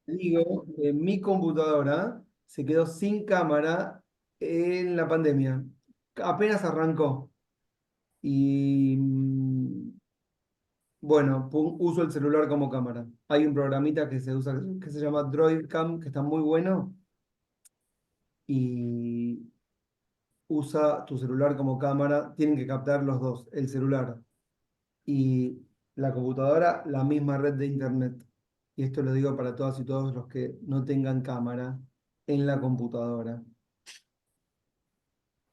Digo, que mi computadora se quedó sin cámara en la pandemia. Apenas arrancó. Y bueno, uso el celular como cámara. Hay un programita que se usa que se llama DroidCam, que está muy bueno y usa tu celular como cámara. Tienen que captar los dos, el celular y la computadora, la misma red de internet. Y esto lo digo para todas y todos los que no tengan cámara en la computadora.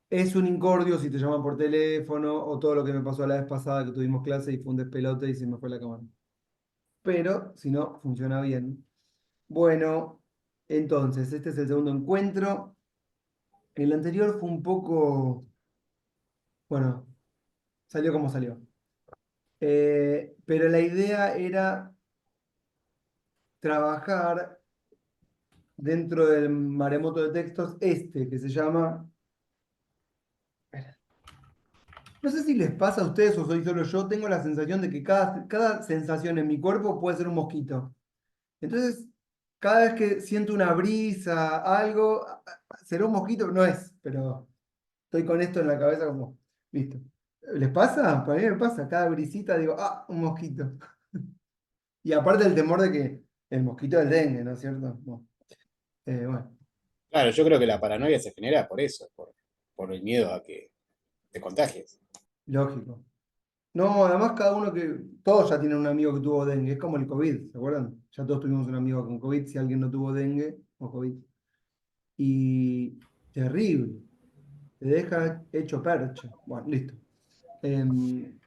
Es un incordio si te llaman por teléfono o todo lo que me pasó la vez pasada que tuvimos clase y fue un despelote y se me fue la cámara. Pero si no, funciona bien. Bueno, entonces, este es el segundo encuentro. El anterior fue un poco, bueno, salió como salió. Pero la idea era trabajar dentro del maremoto de textos este, que se llama, no sé si les pasa a ustedes o soy solo yo, tengo la sensación de que cada sensación en mi cuerpo puede ser un mosquito. Entonces, cada vez que siento una brisa, algo, será un mosquito, no es, pero estoy con esto en la cabeza como, listo. ¿Les pasa? Para mí me pasa, cada brisita digo, ah, un mosquito. Y aparte el temor de que el mosquito del dengue, ¿no es cierto? No. Bueno, Claro, yo creo que la paranoia se genera por eso, por el miedo a que te contagies. lógico. No, además cada uno que, todos ya tienen un amigo que tuvo dengue, es como el COVID, ¿se acuerdan? Ya todos tuvimos un amigo con COVID, si alguien no tuvo dengue o COVID. Y terrible, te deja hecho percha. Bueno, listo. Em,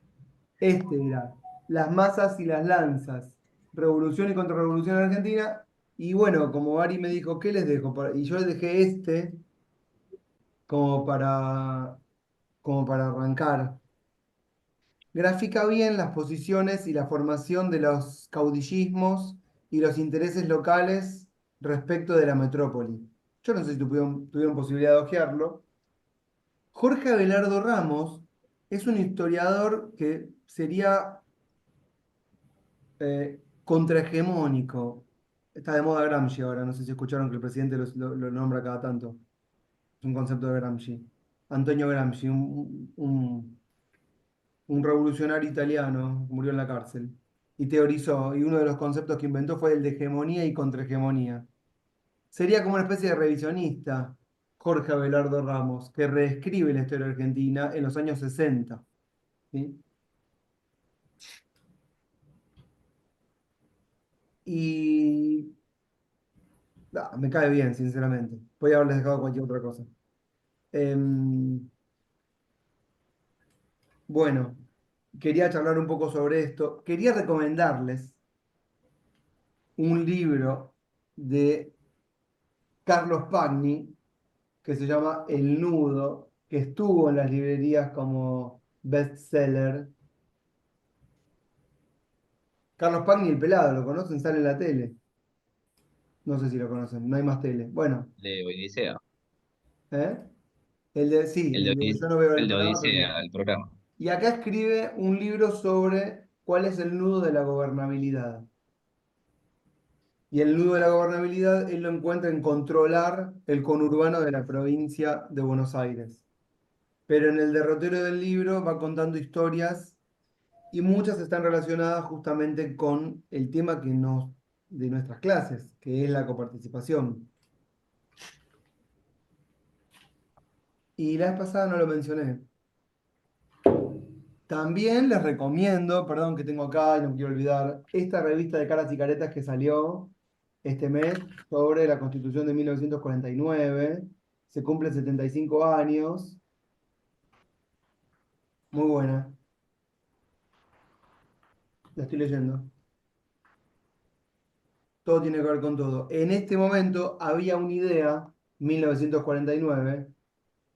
Este era las masas y las lanzas, revolución y contrarrevolución en Argentina. Y bueno, como Ari me dijo, ¿qué les dejo? Y yo les dejé este como como para arrancar. Grafica bien las posiciones y la formación de los caudillismos y los intereses locales respecto de la metrópoli. Yo no sé si tuvieron posibilidad de hojearlo. Jorge Abelardo Ramos es un historiador que sería contrahegemónico. Está de moda Gramsci ahora, no sé si escucharon que el presidente lo nombra cada tanto. Es un concepto de Gramsci. Antonio Gramsci, un revolucionario italiano, murió en la cárcel. Y teorizó, y uno de los conceptos que inventó fue el de hegemonía y contrahegemonía. Sería como una especie de revisionista, Jorge Abelardo Ramos, que reescribe la historia argentina en los años 60. ¿Sí? Y me cae bien, sinceramente. Podría haberles dejado cualquier otra cosa. Em, bueno, quería charlar un poco sobre esto. Quería recomendarles un libro de Carlos Pagni que se llama El Nudo, que estuvo en las librerías como bestseller. Carlos Pagni, el pelado, ¿lo conocen? Sale en la tele. No sé si lo conocen, no hay más tele. Bueno, De Odisea. ¿eh? Sí, El de yo no veo el el de programa, pero sí. Odisea, el programa. Y acá escribe un libro sobre cuál es el nudo de la gobernabilidad. Y el nudo de la gobernabilidad él lo encuentra en controlar el conurbano de la provincia de Buenos Aires. Pero en el derrotero del libro va contando historias y muchas están relacionadas justamente con el tema de nuestras clases, que es la coparticipación. Y la vez pasada no lo mencioné. También les recomiendo, perdón que tengo acá y no me quiero olvidar, esta revista de caras y caretas que salió este mes sobre la Constitución de 1949. Se cumplen 75 años. Muy buena. La estoy leyendo. Todo tiene que ver con todo. En este momento había una idea, 1949,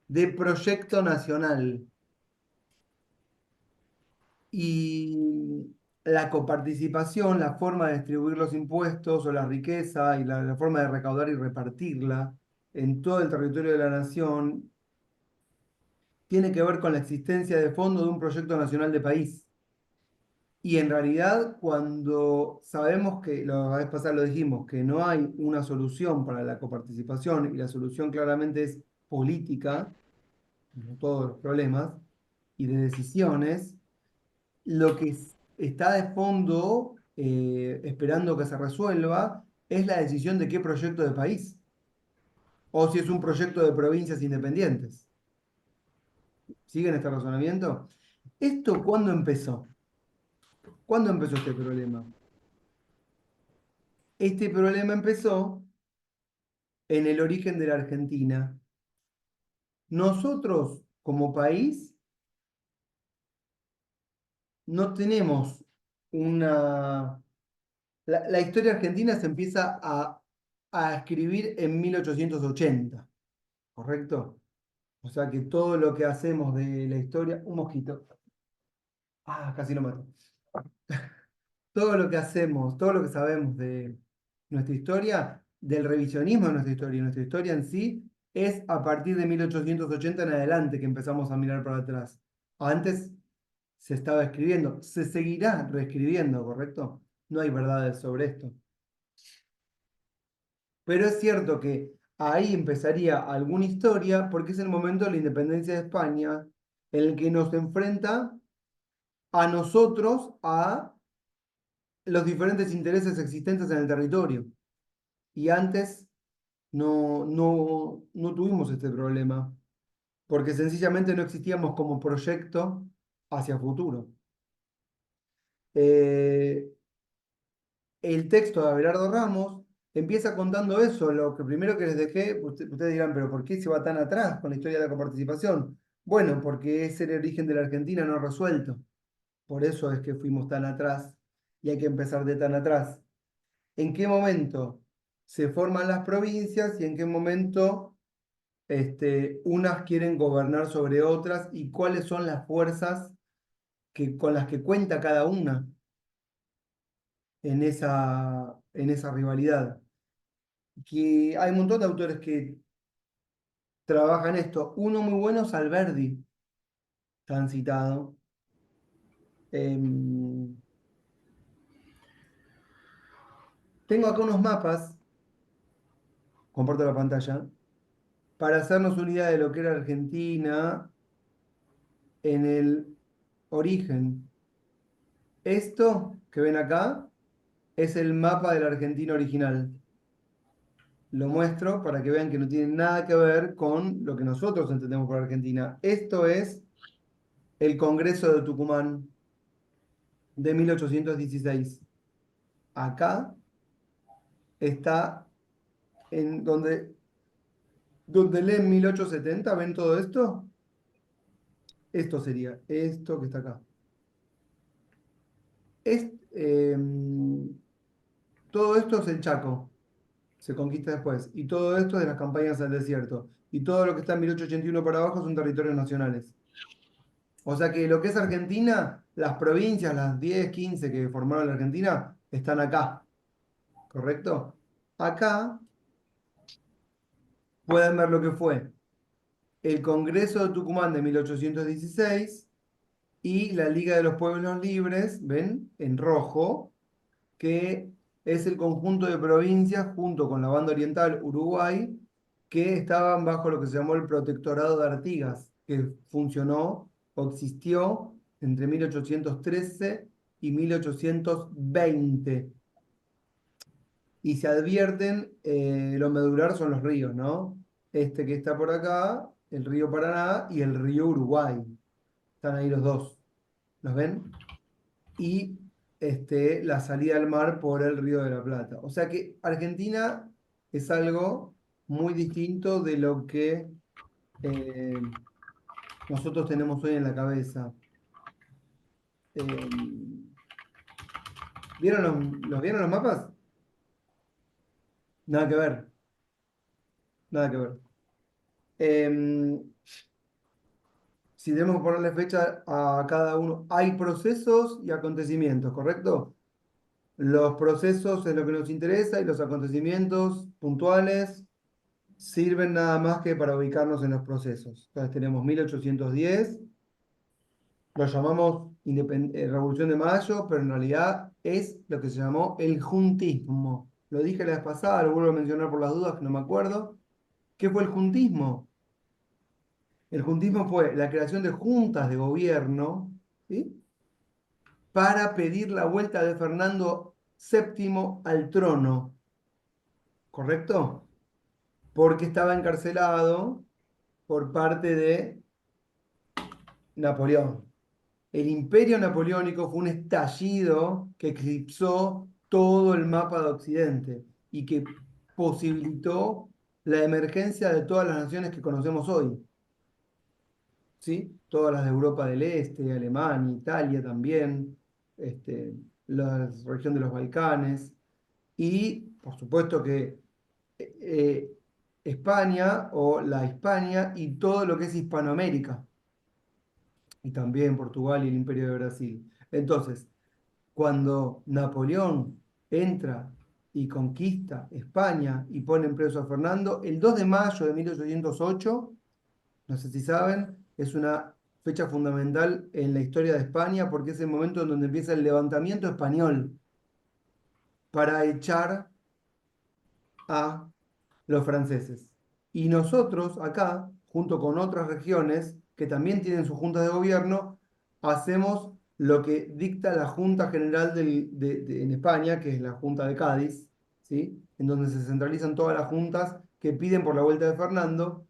de proyecto nacional. Y la coparticipación, la forma de distribuir los impuestos o la riqueza y la forma de recaudar y repartirla en todo el territorio de la nación tiene que ver con la existencia de fondo de un proyecto nacional de país. Y en realidad, cuando sabemos que, la vez pasada lo dijimos, que no hay una solución para la coparticipación y la solución claramente es política, como todos los problemas, y de decisiones, lo que está de fondo, esperando que se resuelva, es la decisión de qué proyecto de país, o si es un proyecto de provincias independientes. ¿Siguen este razonamiento? ¿Esto cuándo empezó? ¿Cuándo empezó este problema? Este problema empezó en el origen de la Argentina. Nosotros, como país, no tenemos una... La historia argentina se empieza a escribir en 1880, ¿correcto? O sea que todo lo que hacemos de la historia... Un mosquito. Ah, casi lo mato. Todo lo que hacemos, todo lo que sabemos de nuestra historia, del revisionismo de nuestra historia en sí, es a partir de 1880 en adelante que empezamos a mirar para atrás. Antes se estaba escribiendo, se seguirá reescribiendo, ¿correcto? No hay verdades sobre esto. Pero es cierto que ahí empezaría alguna historia porque es el momento de la independencia de España en el que nos enfrenta a nosotros, a los diferentes intereses existentes en el territorio. Y antes no tuvimos este problema, porque sencillamente no existíamos como proyecto hacia futuro. Eh, el texto de Abelardo Ramos empieza contando eso, lo que primero que les dejé, ustedes dirán, pero ¿por qué se va tan atrás con la historia de la coparticipación? Bueno, porque es el origen de la Argentina no resuelto. Por eso es que fuimos tan atrás y hay que empezar de tan atrás. ¿En qué momento se forman las provincias y en qué momento unas quieren gobernar sobre otras y cuáles son las fuerzas con las que cuenta cada una en esa rivalidad? Que hay un montón de autores que trabajan esto. Uno muy bueno es Alberdi, tan citado. Em, tengo acá unos mapas, comparto la pantalla, para hacernos una idea de lo que era Argentina en el origen. Esto que ven acá es el mapa de la Argentina original. Lo muestro para que vean que no tiene nada que ver con lo que nosotros entendemos por Argentina. Esto es el Congreso de Tucumán de 1816. Acá está en donde leen 1870, ¿ven todo esto? Esto sería, esto que está acá. Es, todo esto es el Chaco, se conquista después. Y todo esto es de las campañas al desierto. Y todo lo que está en 1881 para abajo son territorios nacionales. O sea que lo que es Argentina, las provincias, las 10 15 que formaron la Argentina, están acá, ¿correcto? Acá pueden ver lo que fue el Congreso de Tucumán de 1816 y la Liga de los Pueblos Libres, ¿ven? En rojo, que es el conjunto de provincias junto con la banda oriental Uruguay, que estaban bajo lo que se llamó el Protectorado de Artigas, que funcionó o existió entre 1813 y 1820. Y se advierten, lo medular son los ríos, ¿no? Este que está por acá, el río Paraná y el río Uruguay. Están ahí los dos. ¿Los ven? Y la salida al mar por el Río de la Plata. O sea que Argentina es algo muy distinto de lo que eh, nosotros tenemos hoy en la cabeza. Eh, ¿vieron los mapas? Nada que ver, nada que ver. Eh, si tenemos que ponerle fecha a cada uno, hay procesos y acontecimientos, ¿correcto? Los procesos es lo que nos interesa y los acontecimientos puntuales sirven nada más que para ubicarnos en los procesos. Entonces tenemos 1810, lo llamamos Revolución de Mayo, pero en realidad es lo que se llamó el juntismo. Lo dije la vez pasada, lo vuelvo a mencionar por las dudas, que no me acuerdo. ¿Qué fue el juntismo? El juntismo fue la creación de juntas de gobierno, ¿sí? Para pedir la vuelta de Fernando VII al trono, ¿correcto? Porque estaba encarcelado por parte de Napoleón. El imperio napoleónico fue un estallido que eclipsó todo el mapa de Occidente y que posibilitó la emergencia de todas las naciones que conocemos hoy, ¿sí? Todas las de Europa del Este, Alemania, Italia también, la región de los Balcanes y, por supuesto, que eh, España o la Hispania y todo lo que es Hispanoamérica y también Portugal y el Imperio de Brasil. Entonces, cuando Napoleón entra y conquista España y pone en preso a Fernando, el 2 de mayo de 1808, no sé si saben, es una fecha fundamental en la historia de España porque es el momento en donde empieza el levantamiento español para echar a los franceses. Y nosotros acá, junto con otras regiones que también tienen sus juntas de gobierno, hacemos lo que dicta la Junta General en España, que es la Junta de Cádiz, ¿sí? En donde se centralizan todas las juntas que piden por la vuelta de Fernando.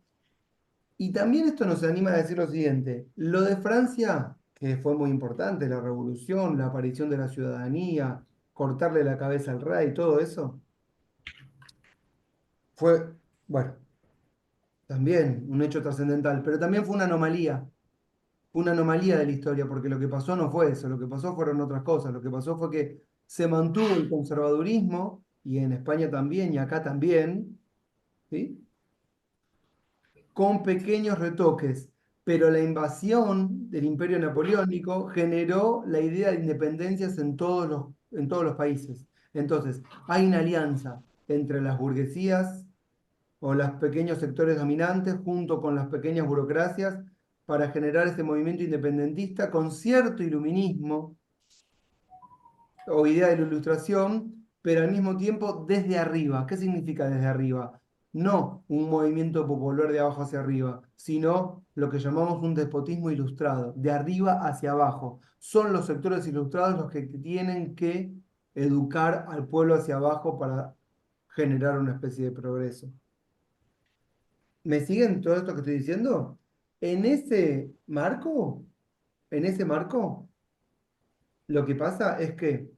Y también esto nos anima a decir lo siguiente, lo de Francia, que fue muy importante, la revolución, la aparición de la ciudadanía, cortarle la cabeza al rey, todo eso, fue, bueno, también un hecho trascendental, pero también fue una anomalía de la historia, porque lo que pasó no fue eso, lo que pasó fueron otras cosas, lo que pasó fue que se mantuvo el conservadurismo, y en España también, y acá también, ¿sí? Con pequeños retoques, pero la invasión del Imperio Napoleónico generó la idea de independencias en todos los países. Entonces, hay una alianza entre las burguesías o los pequeños sectores dominantes junto con las pequeñas burocracias para generar este movimiento independentista con cierto iluminismo o idea de la ilustración, pero al mismo tiempo desde arriba. ¿Qué significa desde arriba? No un movimiento popular de abajo hacia arriba, sino lo que llamamos un despotismo ilustrado, de arriba hacia abajo. Son los sectores ilustrados los que tienen que educar al pueblo hacia abajo para generar una especie de progreso. ¿Me siguen todo esto que estoy diciendo? En ese marco, en ese marco, lo que pasa es que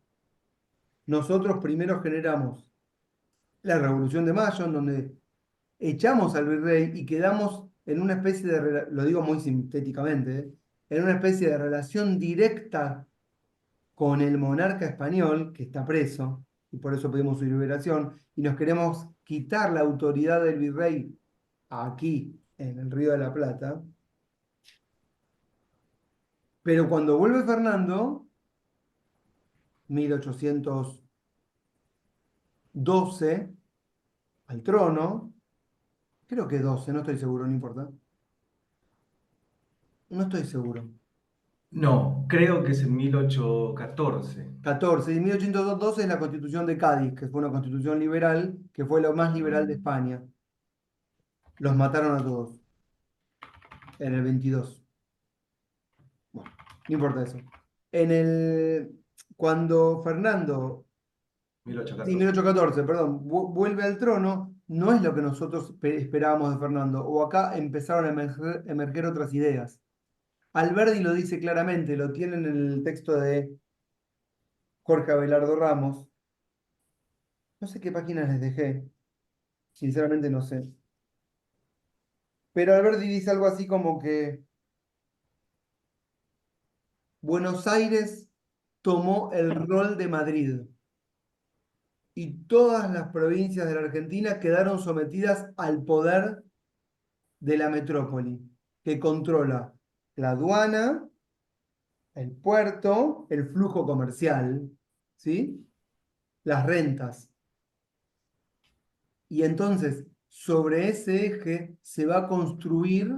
nosotros primero generamos la Revolución de Mayo, en donde echamos al virrey y quedamos en una especie de, lo digo muy sintéticamente, en una especie de relación directa con el monarca español, que está preso, y por eso pedimos su liberación, y nos queremos quitar la autoridad del virrey aquí, en el Río de la Plata. Pero cuando vuelve Fernando, 1812, al trono, creo que 12, no estoy seguro, no importa, no estoy seguro, No, creo que es en 1814. 14, y 1812 es la Constitución de Cádiz, que fue una constitución liberal, que fue lo más liberal de Mm. España. Los mataron a todos en el 22. Bueno, no importa eso. En el, cuando Fernando, sí, 1814. 1814, perdón, vuelve al trono, no es lo que nosotros esperábamos de Fernando, o acá empezaron a emerger otras ideas. Alberdi lo dice claramente, lo tienen en el texto de Jorge Abelardo Ramos. No sé qué páginas les dejé, sinceramente no sé. Pero Alberdi dice algo así como que Buenos Aires tomó el rol de Madrid y todas las provincias de la Argentina quedaron sometidas al poder de la metrópoli, que controla la aduana, el puerto, el flujo comercial, ¿sí? Las rentas. Y entonces, sobre ese eje se va a construir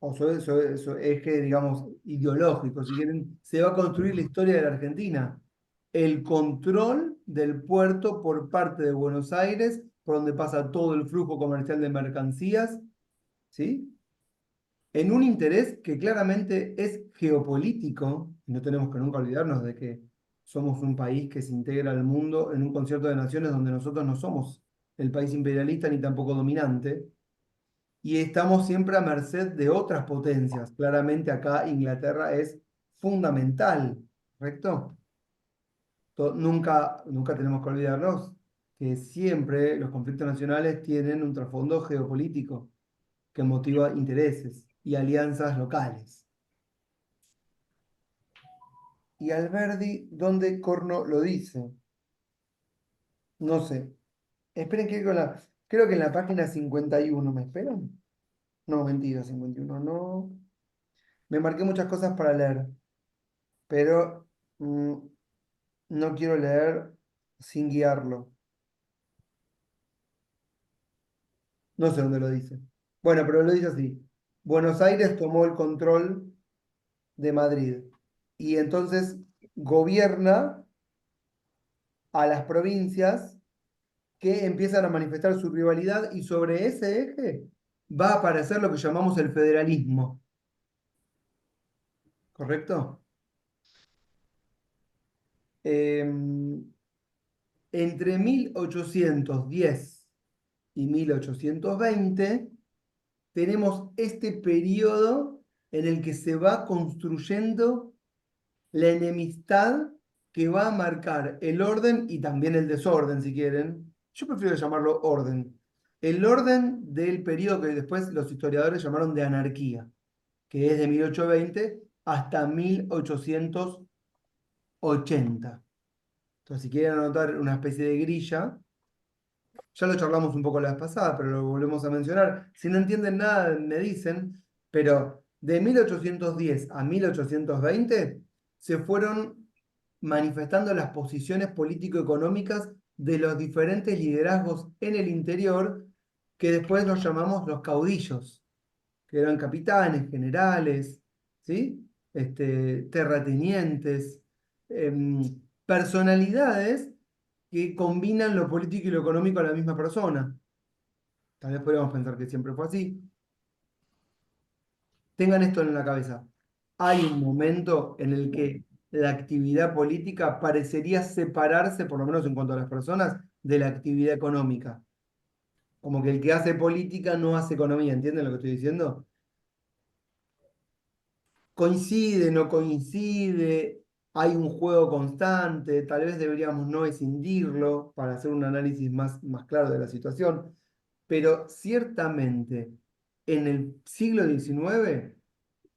o su eje, digamos, ideológico, si quieren, se va a construir la historia de la Argentina. El control del puerto por parte de Buenos Aires, por donde pasa todo el flujo comercial de mercancías, ¿sí? En un interés que claramente es geopolítico, y no tenemos que nunca olvidarnos de que somos un país que se integra al mundo en un concierto de naciones donde nosotros no somos el país imperialista ni tampoco dominante, y estamos siempre a merced de otras potencias. Claramente acá Inglaterra es fundamental, ¿correcto? Nunca tenemos que olvidarnos que siempre los conflictos nacionales tienen un trasfondo geopolítico que motiva intereses y alianzas locales. Y Alberdi, ¿dónde corno lo dice? No sé. Esperen que creo que en la página 51, ¿me esperan? No, mentira, 51 no. Me marqué muchas cosas para leer, pero no quiero leer sin guiarlo. No sé dónde lo dice. Bueno, pero lo dice así. Buenos Aires tomó el control de Madrid y entonces gobierna a las provincias que empiezan a manifestar su rivalidad y sobre ese eje va a aparecer lo que llamamos el federalismo, ¿correcto? Entre 1810 y 1820 tenemos este periodo en el que se va construyendo la enemistad que va a marcar el orden y también el desorden, si quieren. Yo prefiero llamarlo orden. El orden del periodo que después los historiadores llamaron de anarquía, que es de 1820 hasta 1880. Entonces, si quieren anotar una especie de grilla, ya lo charlamos un poco la vez pasada, pero lo volvemos a mencionar. Si no entienden nada, me dicen, pero de 1810 a 1820 se fueron manifestando las posiciones político-económicas de los diferentes liderazgos en el interior, que después los llamamos los caudillos, que eran capitanes, generales, ¿sí? Terratenientes, personalidades que combinan lo político y lo económico a la misma persona. Tal vez podríamos pensar que siempre fue así. Tengan esto en la cabeza. Hay un momento en el que la actividad política parecería separarse, por lo menos en cuanto a las personas, de la actividad económica. Como que el que hace política no hace economía, ¿entienden lo que estoy diciendo? Coincide, no coincide, hay un juego constante, tal vez deberíamos no escindirlo para hacer un análisis más claro de la situación, pero ciertamente en el siglo XIX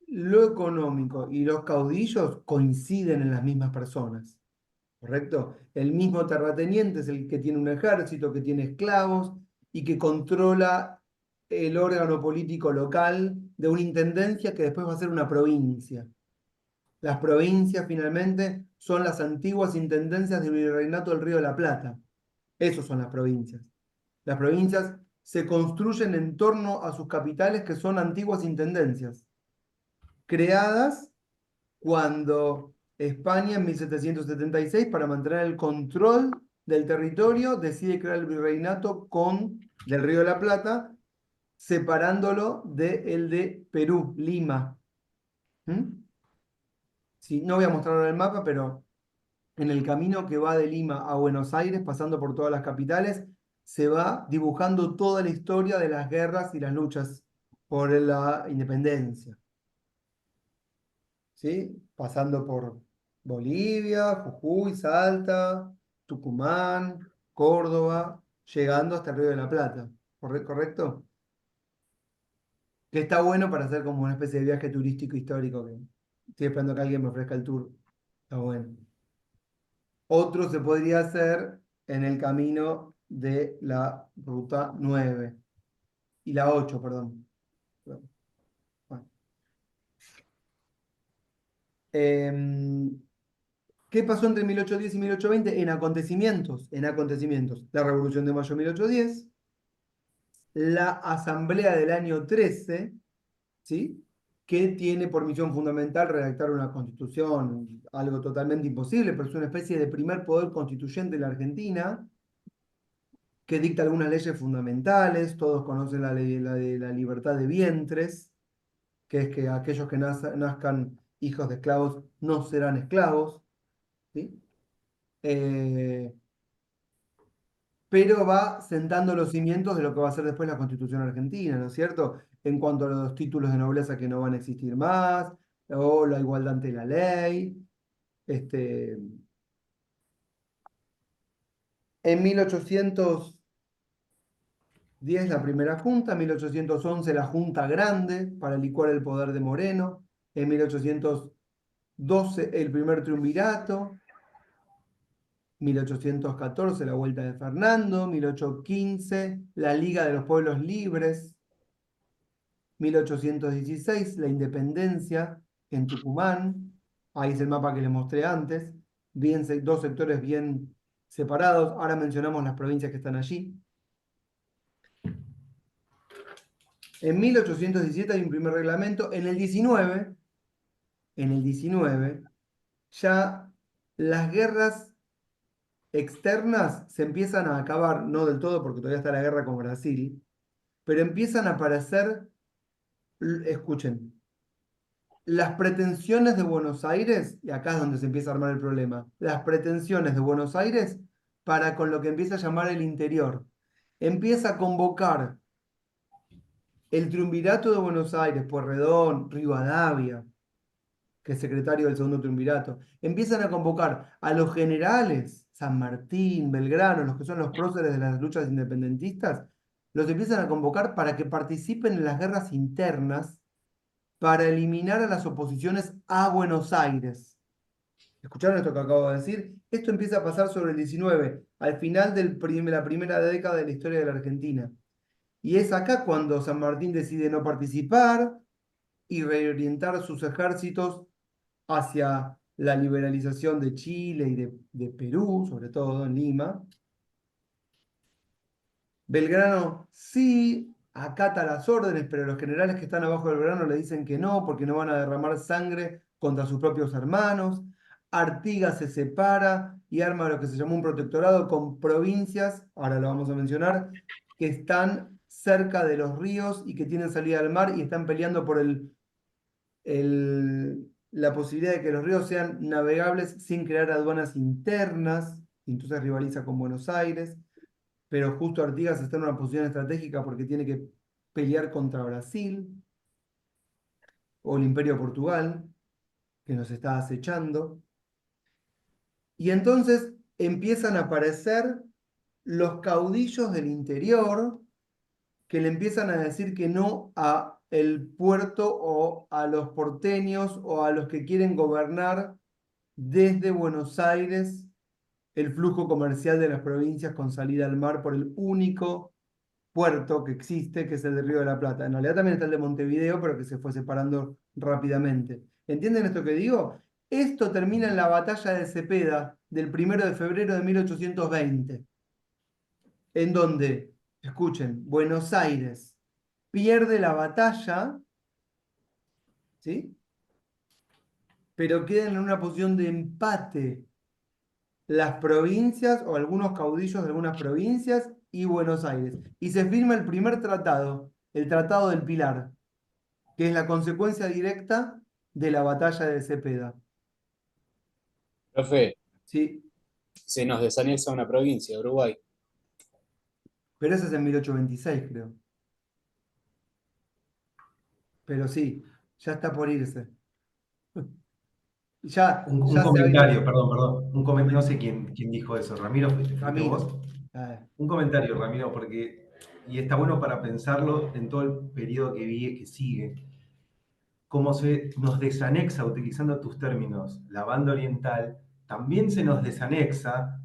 lo económico y los caudillos coinciden en las mismas personas, ¿correcto? El mismo terrateniente es el que tiene un ejército, que tiene esclavos y que controla el órgano político local de una intendencia que después va a ser una provincia. Las provincias finalmente son las antiguas intendencias del Virreinato del Río de la Plata. Esos son las provincias. Las provincias se construyen en torno a sus capitales que son antiguas intendencias, creadas cuando España en 1776, para mantener el control del territorio, decide crear el virreinato del Río de la Plata, separándolo del de Perú, Lima. ¿Mm? Sí, no voy a mostrar ahora el mapa, pero en el camino que va de Lima a Buenos Aires, pasando por todas las capitales, se va dibujando toda la historia de las guerras y las luchas por la independencia. ¿Sí? Pasando por Bolivia, Jujuy, Salta, Tucumán, Córdoba, llegando hasta el Río de la Plata. ¿Correcto? Que está bueno para hacer como una especie de viaje turístico histórico, que estoy esperando que alguien me ofrezca el tour. Está bueno. Otro se podría hacer en el camino de la ruta 9 y la 8, perdón. Bueno. ¿Qué pasó entre 1810 y 1820? En acontecimientos. La Revolución de Mayo de 1810, la Asamblea del año 13, ¿sí? que tiene por misión fundamental redactar una constitución, algo totalmente imposible, pero es una especie de primer poder constituyente en la Argentina, que dicta algunas leyes fundamentales. Todos conocen la ley la de la libertad de vientres, que es que aquellos que nazcan hijos de esclavos no serán esclavos, ¿sí? Eh, pero va sentando los cimientos de lo que va a ser después la Constitución argentina, ¿no es cierto? En cuanto a los títulos de nobleza que no van a existir más, o la igualdad ante la ley. Este, en 1810 la primera junta, 1811 la Junta Grande para licuar el poder de Moreno, en 1812 el primer triunvirato, 1814 la Vuelta de Fernando, 1815 la Liga de los Pueblos Libres, 1816 la Independencia en Tucumán. Ahí es el mapa que les mostré antes, bien, dos sectores bien separados. Ahora mencionamos las provincias que están allí. En 1817 hay un primer reglamento. En el 19 ya las guerras externas se empiezan a acabar, no del todo porque todavía está la guerra con Brasil, pero empiezan a aparecer, escuchen, las pretensiones de Buenos Aires, y acá es donde se empieza a armar el problema, las pretensiones de Buenos Aires para con lo que empieza a llamar el interior. Empieza a convocar el triunvirato de Buenos Aires, Pueyrredón, Rivadavia, que es secretario del segundo triunvirato. Empiezan a convocar a los generales, San Martín, Belgrano, los que son los próceres de las luchas independentistas, los empiezan a convocar para que participen en las guerras internas para eliminar a las oposiciones a Buenos Aires. ¿Escucharon esto que acabo de decir? Esto empieza a pasar sobre el 19, al final de la primera década de la historia de la Argentina. Y es acá cuando San Martín decide no participar y reorientar sus ejércitos hacia la liberalización de Chile y de Perú, sobre todo en Lima. Belgrano sí acata las órdenes, pero los generales que están abajo de Belgrano le dicen que no, porque no van a derramar sangre contra sus propios hermanos. Artigas se separa y arma lo que se llamó un protectorado con provincias, ahora lo vamos a mencionar, que están cerca de los ríos y que tienen salida al mar y están peleando por la posibilidad de que los ríos sean navegables sin crear aduanas internas, y entonces rivaliza con Buenos Aires. Pero justo Artigas está en una posición estratégica porque tiene que pelear contra Brasil o el Imperio de Portugal, que nos está acechando. Y entonces empiezan a aparecer los caudillos del interior que le empiezan a decir que no a el puerto o a los porteños o a los que quieren gobernar desde Buenos Aires el flujo comercial de las provincias con salida al mar por el único puerto que existe, que es el del Río de la Plata. En realidad también está el de Montevideo, pero que se fue separando rápidamente. ¿Entienden esto que digo? Esto termina en la batalla de Cepeda del 1 de febrero de 1820, en donde, escuchen, Buenos Aires pierde la batalla, ¿sí? Pero quedan en una posición de empate las provincias o algunos caudillos de algunas provincias y Buenos Aires. Y se firma el primer tratado, el Tratado del Pilar, que es la consecuencia directa de la batalla de Cepeda. Profe, Sí, se nos desanexa una provincia, Uruguay. pero eso es en 1826, creo. Pero sí, ya está por irse. Un Ya se ha ido. comentario, perdón. No sé quién dijo eso. Ramiro, ¿fuiste Ramiro. vos? Ah, Un comentario, Ramiro, porque, y está bueno para pensarlo en todo el periodo que sigue, cómo se nos desanexa, utilizando tus términos, la banda oriental, también se nos desanexa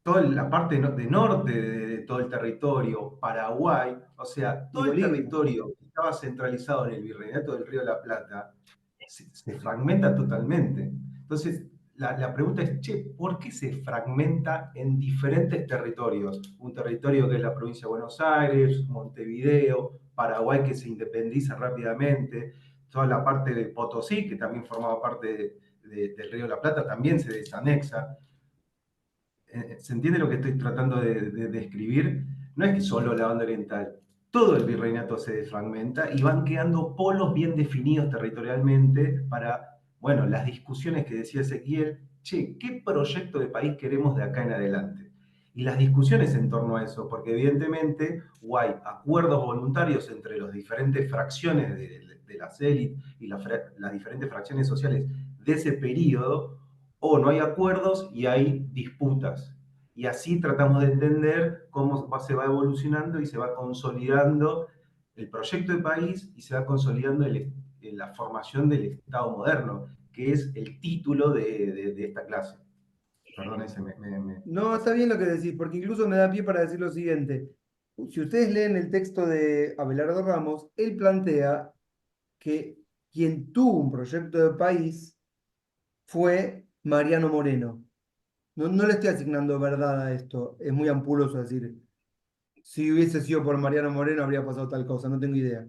toda la parte de norte de todo el territorio, Paraguay, o sea, y todo el Bolivia. territorio que estaba centralizado en el Virreinato del Río de la Plata, se fragmenta totalmente. Entonces, la pregunta es, che, ¿por qué se fragmenta en diferentes territorios? Un territorio que es la provincia de Buenos Aires, Montevideo, Paraguay que se independiza rápidamente. toda la parte de Potosí, que también formaba parte del Río de la Plata, también se desanexa. ¿Se entiende lo que estoy tratando de describir? No es que solo la banda oriental, todo el virreinato se desfragmenta y van quedando polos bien definidos territorialmente para, bueno, las discusiones que decía Ezequiel, che, ¿qué proyecto de país queremos de acá en adelante? Y las discusiones en torno a eso, porque evidentemente hay acuerdos voluntarios entre las diferentes fracciones de las élites y las diferentes fracciones sociales de ese periodo, o no hay acuerdos y hay disputas. Y así tratamos de entender cómo se va evolucionando y se va consolidando el proyecto de país y se va consolidando la formación del Estado moderno, que es el título de esta clase. Perdón, ese me No, está pasé. bien lo que decís, porque incluso me da pie para decir lo siguiente. Si ustedes leen el texto de Abelardo Ramos, él plantea que quien tuvo un proyecto de país fue Mariano Moreno. No, no le estoy asignando verdad a esto, es muy ampuloso decir, si hubiese sido por Mariano Moreno habría pasado tal cosa, no tengo idea.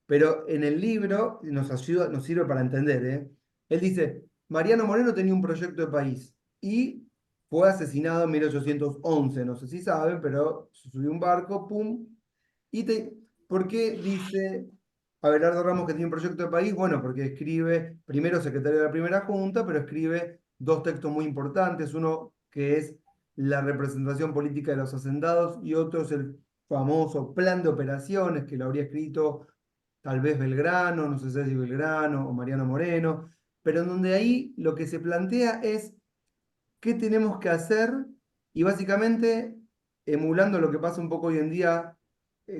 Pero en el libro nos ayuda, nos sirve para entender, ¿eh? Él dice, Mariano Moreno tenía un proyecto de país y fue asesinado en 1811, no sé si saben, pero se subió a un barco, pum, y ¿por qué dice Abelardo Ramos que tiene un proyecto de país? Bueno, porque escribe, primero secretario de la primera junta, pero escribe dos textos muy importantes, uno que es la representación política de los hacendados y otro es el famoso plan de operaciones que lo habría escrito tal vez Belgrano, no sé si Belgrano o Mariano Moreno, pero en donde ahí lo que se plantea es qué tenemos que hacer y básicamente emulando lo que pasa un poco hoy en día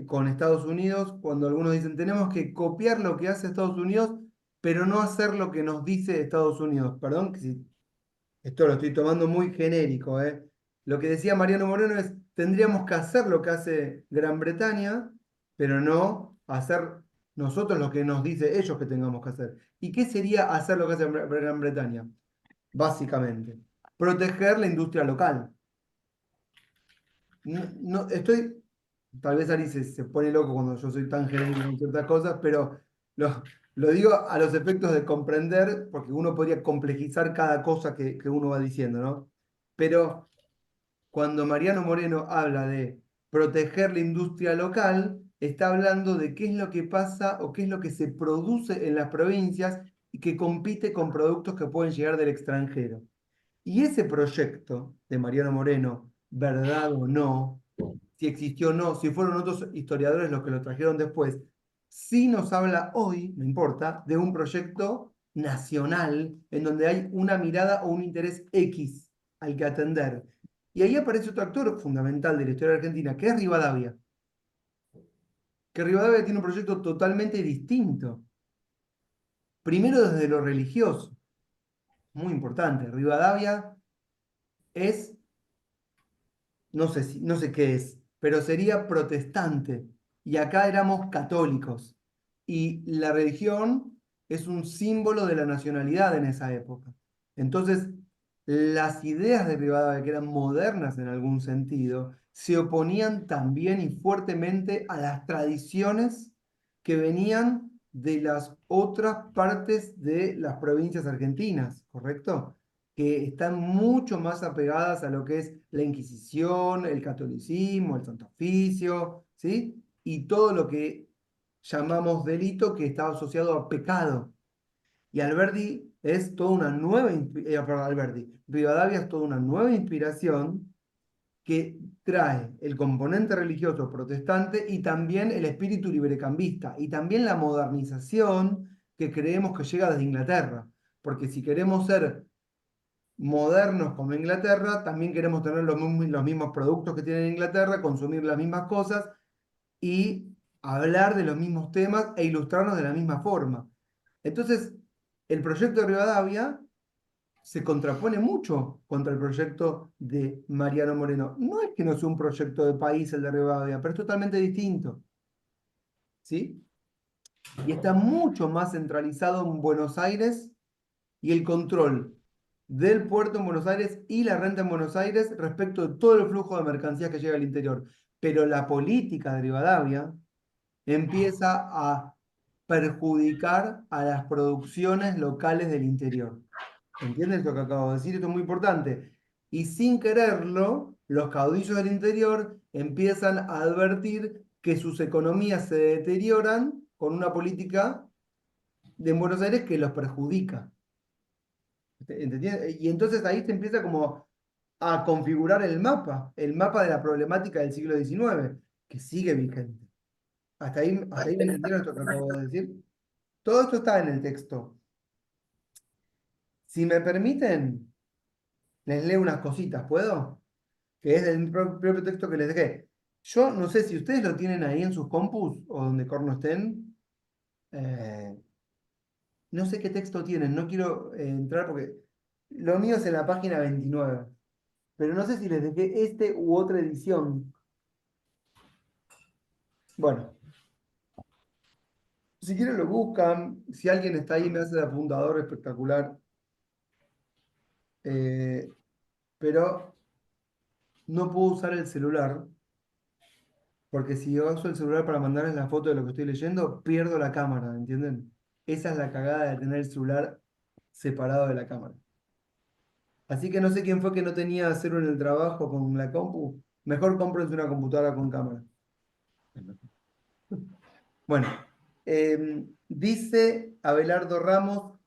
con Estados Unidos, cuando algunos dicen tenemos que copiar lo que hace Estados Unidos, pero no hacer lo que nos dice Estados Unidos. Perdón, que si esto lo estoy tomando muy genérico, ¿eh? Lo que decía Mariano Moreno es, tendríamos que hacer lo que hace Gran Bretaña, pero no hacer nosotros lo que nos dice ellos que tengamos que hacer. ¿Y qué sería hacer lo que hace Gran Bretaña? Básicamente, proteger la industria local. No, estoy, tal vez Ari se pone loco cuando yo soy tan genérico con ciertas cosas, pero lo digo a los efectos de comprender, porque uno podría complejizar cada cosa que uno va diciendo, ¿no? Pero cuando Mariano Moreno habla de proteger la industria local, está hablando de qué es lo que pasa o qué es lo que se produce en las provincias y que compite con productos que pueden llegar del extranjero. Y ese proyecto de Mariano Moreno, verdad o no, si existió o no, si fueron otros historiadores los que lo trajeron después, sí nos habla hoy, no importa, de un proyecto nacional en donde hay una mirada o un interés X al que atender. Y ahí aparece otro actor fundamental de la historia argentina, que es Rivadavia. Que Rivadavia tiene un proyecto totalmente distinto. Primero desde lo religioso, muy importante. Rivadavia es no sé, no sé qué es, pero sería protestante. Y acá éramos católicos. Y la religión es un símbolo de la nacionalidad en esa época. Entonces, las ideas de Rivadavia, que eran modernas en algún sentido, se oponían también y fuertemente a las tradiciones que venían de las otras partes de las provincias argentinas, ¿correcto? Que están mucho más apegadas a lo que es la Inquisición, el catolicismo, el Santo Oficio, ¿sí? Y todo lo que llamamos delito que está asociado a pecado. Y Alberdi es toda una nueva, perdón, Alberdi, Rivadavia es toda una nueva inspiración que trae el componente religioso protestante y también el espíritu librecambista y también la modernización que creemos que llega desde Inglaterra. Porque si queremos ser modernos como Inglaterra, también queremos tener los mismos productos que tiene Inglaterra, consumir las mismas cosas y hablar de los mismos temas e ilustrarnos de la misma forma. Entonces, el proyecto de Rivadavia se contrapone mucho contra el proyecto de Mariano Moreno. No es que no sea un proyecto de país el de Rivadavia, pero es totalmente distinto, ¿sí? Y está mucho más centralizado en Buenos Aires y el control del puerto en Buenos Aires y la renta en Buenos Aires respecto de todo el flujo de mercancías que llega al interior. Pero la política de Rivadavia empieza a perjudicar a las producciones locales del interior. ¿Entienden lo que acabo de decir? Esto es muy importante. Y sin quererlo, los caudillos del interior empiezan a advertir que sus economías se deterioran con una política de Buenos Aires que los perjudica. ¿Entendés? Y entonces ahí se empieza como a configurar el mapa de la problemática del siglo XIX, que sigue vigente. Hasta ahí me entendieron esto que acabo de decir. Todo esto está en el texto. Si me permiten, les leo unas cositas, ¿puedo? Que es del propio texto que les dejé. Yo no sé si ustedes lo tienen ahí en sus compus o donde corno estén. Eh, no sé qué texto tienen, no quiero entrar porque lo mío es en la página 29. Pero no sé si les dejé este u otra edición. Bueno, si quieren lo buscan. Si alguien está ahí me hace de apuntador espectacular. Eh, pero no puedo usar el celular. Porque si yo uso el celular para mandarles la foto de lo que estoy leyendo, pierdo la cámara, ¿entienden? Esa es la cagada de tener el celular separado de la cámara. Así que no sé quién fue que no tenía cero en el trabajo con la compu. Mejor cómprense una computadora con cámara. Bueno, dice Abelardo Ramos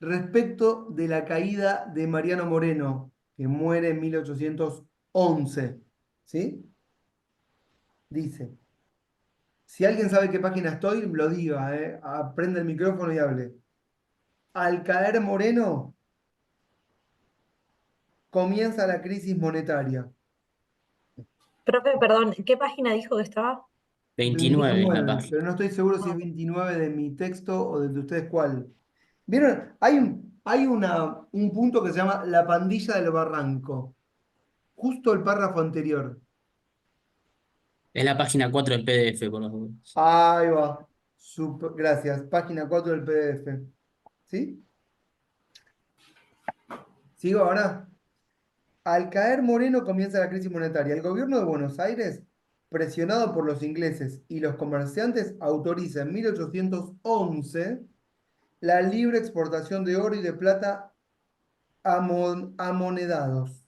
respecto de la caída de Mariano Moreno, que muere en 1811. ¿Sí? Dice. Si alguien sabe qué página estoy, lo diga, prende el micrófono y hable. Al caer Moreno, comienza la crisis monetaria. Profe, perdón, ¿qué página dijo que estaba? 29 en la 29, página. pero no estoy seguro si es 29 de mi texto o del de ustedes cuál. ¿Vieron? Hay un punto que se llama la pandilla del barranco. Justo el párrafo anterior. Es la página 4 del PDF, por los dudas. Ahí va. Gracias. Página 4 del PDF. ¿Sí? ¿Sigo ahora? Al caer Moreno comienza la crisis monetaria. El gobierno de Buenos Aires, presionado por los ingleses y los comerciantes, autoriza en 1811 la libre exportación de oro y de plata amonedados.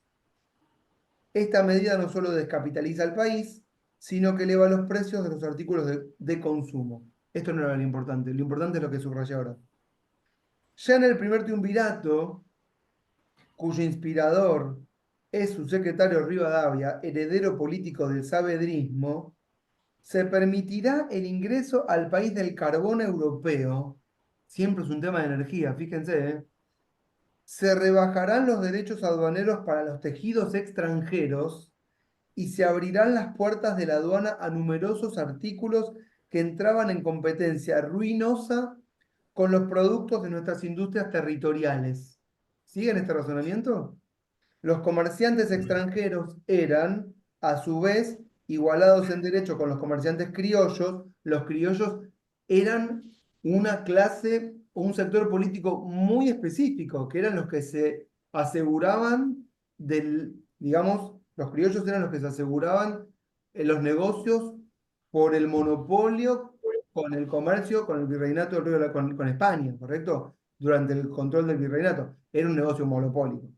Esta medida no solo descapitaliza al país, sino que eleva los precios de los artículos de consumo. Esto no era lo importante es lo que subrayé ahora. Ya en el primer triunvirato, cuyo inspirador es su secretario Rivadavia, heredero político del saavedrismo, se permitirá el ingreso al país del carbón europeo, siempre es un tema de energía, fíjense, se rebajarán los derechos aduaneros para los tejidos extranjeros y se abrirán las puertas de la aduana a numerosos artículos que entraban en competencia ruinosa con los productos de nuestras industrias territoriales. ¿Siguen este razonamiento? Los comerciantes extranjeros eran, a su vez, igualados en derecho con los comerciantes criollos. Los criollos eran una clase, un sector político muy específico, que eran los que se aseguraban digamos, los criollos eran los que se aseguraban en los negocios por el monopolio con el comercio, con el virreinato del Río con España, ¿correcto? Durante el control del virreinato. Era un negocio monopólico.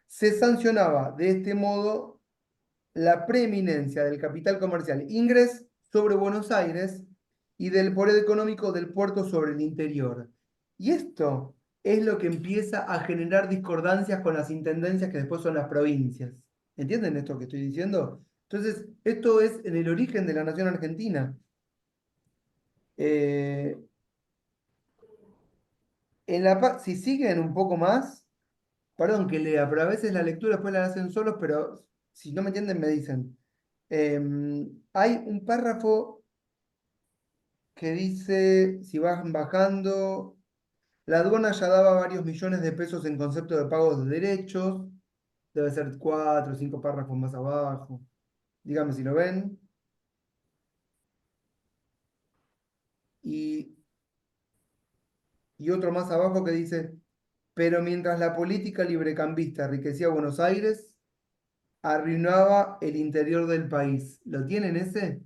Se sancionaba de este modo la preeminencia del capital comercial ingres sobre Buenos Aires y del poder económico del puerto sobre el interior. Y esto es lo que empieza a generar discordancias con las intendencias que después son las provincias. ¿Entienden esto que estoy diciendo? Entonces, esto es en el origen de la nación argentina. Si siguen un poco más, perdón que lea, pero a veces la lectura después la hacen solos, pero si no me entienden me dicen. Hay un párrafo que dice, si van bajando, la aduana ya daba varios millones de pesos en concepto de pagos de derechos, debe ser 4 o 5 párrafos más abajo. Dígame si lo ven. Y, y otro más abajo que dice, pero mientras la política librecambista enriquecía a Buenos Aires, arruinaba el interior del país. ¿Lo tienen ese?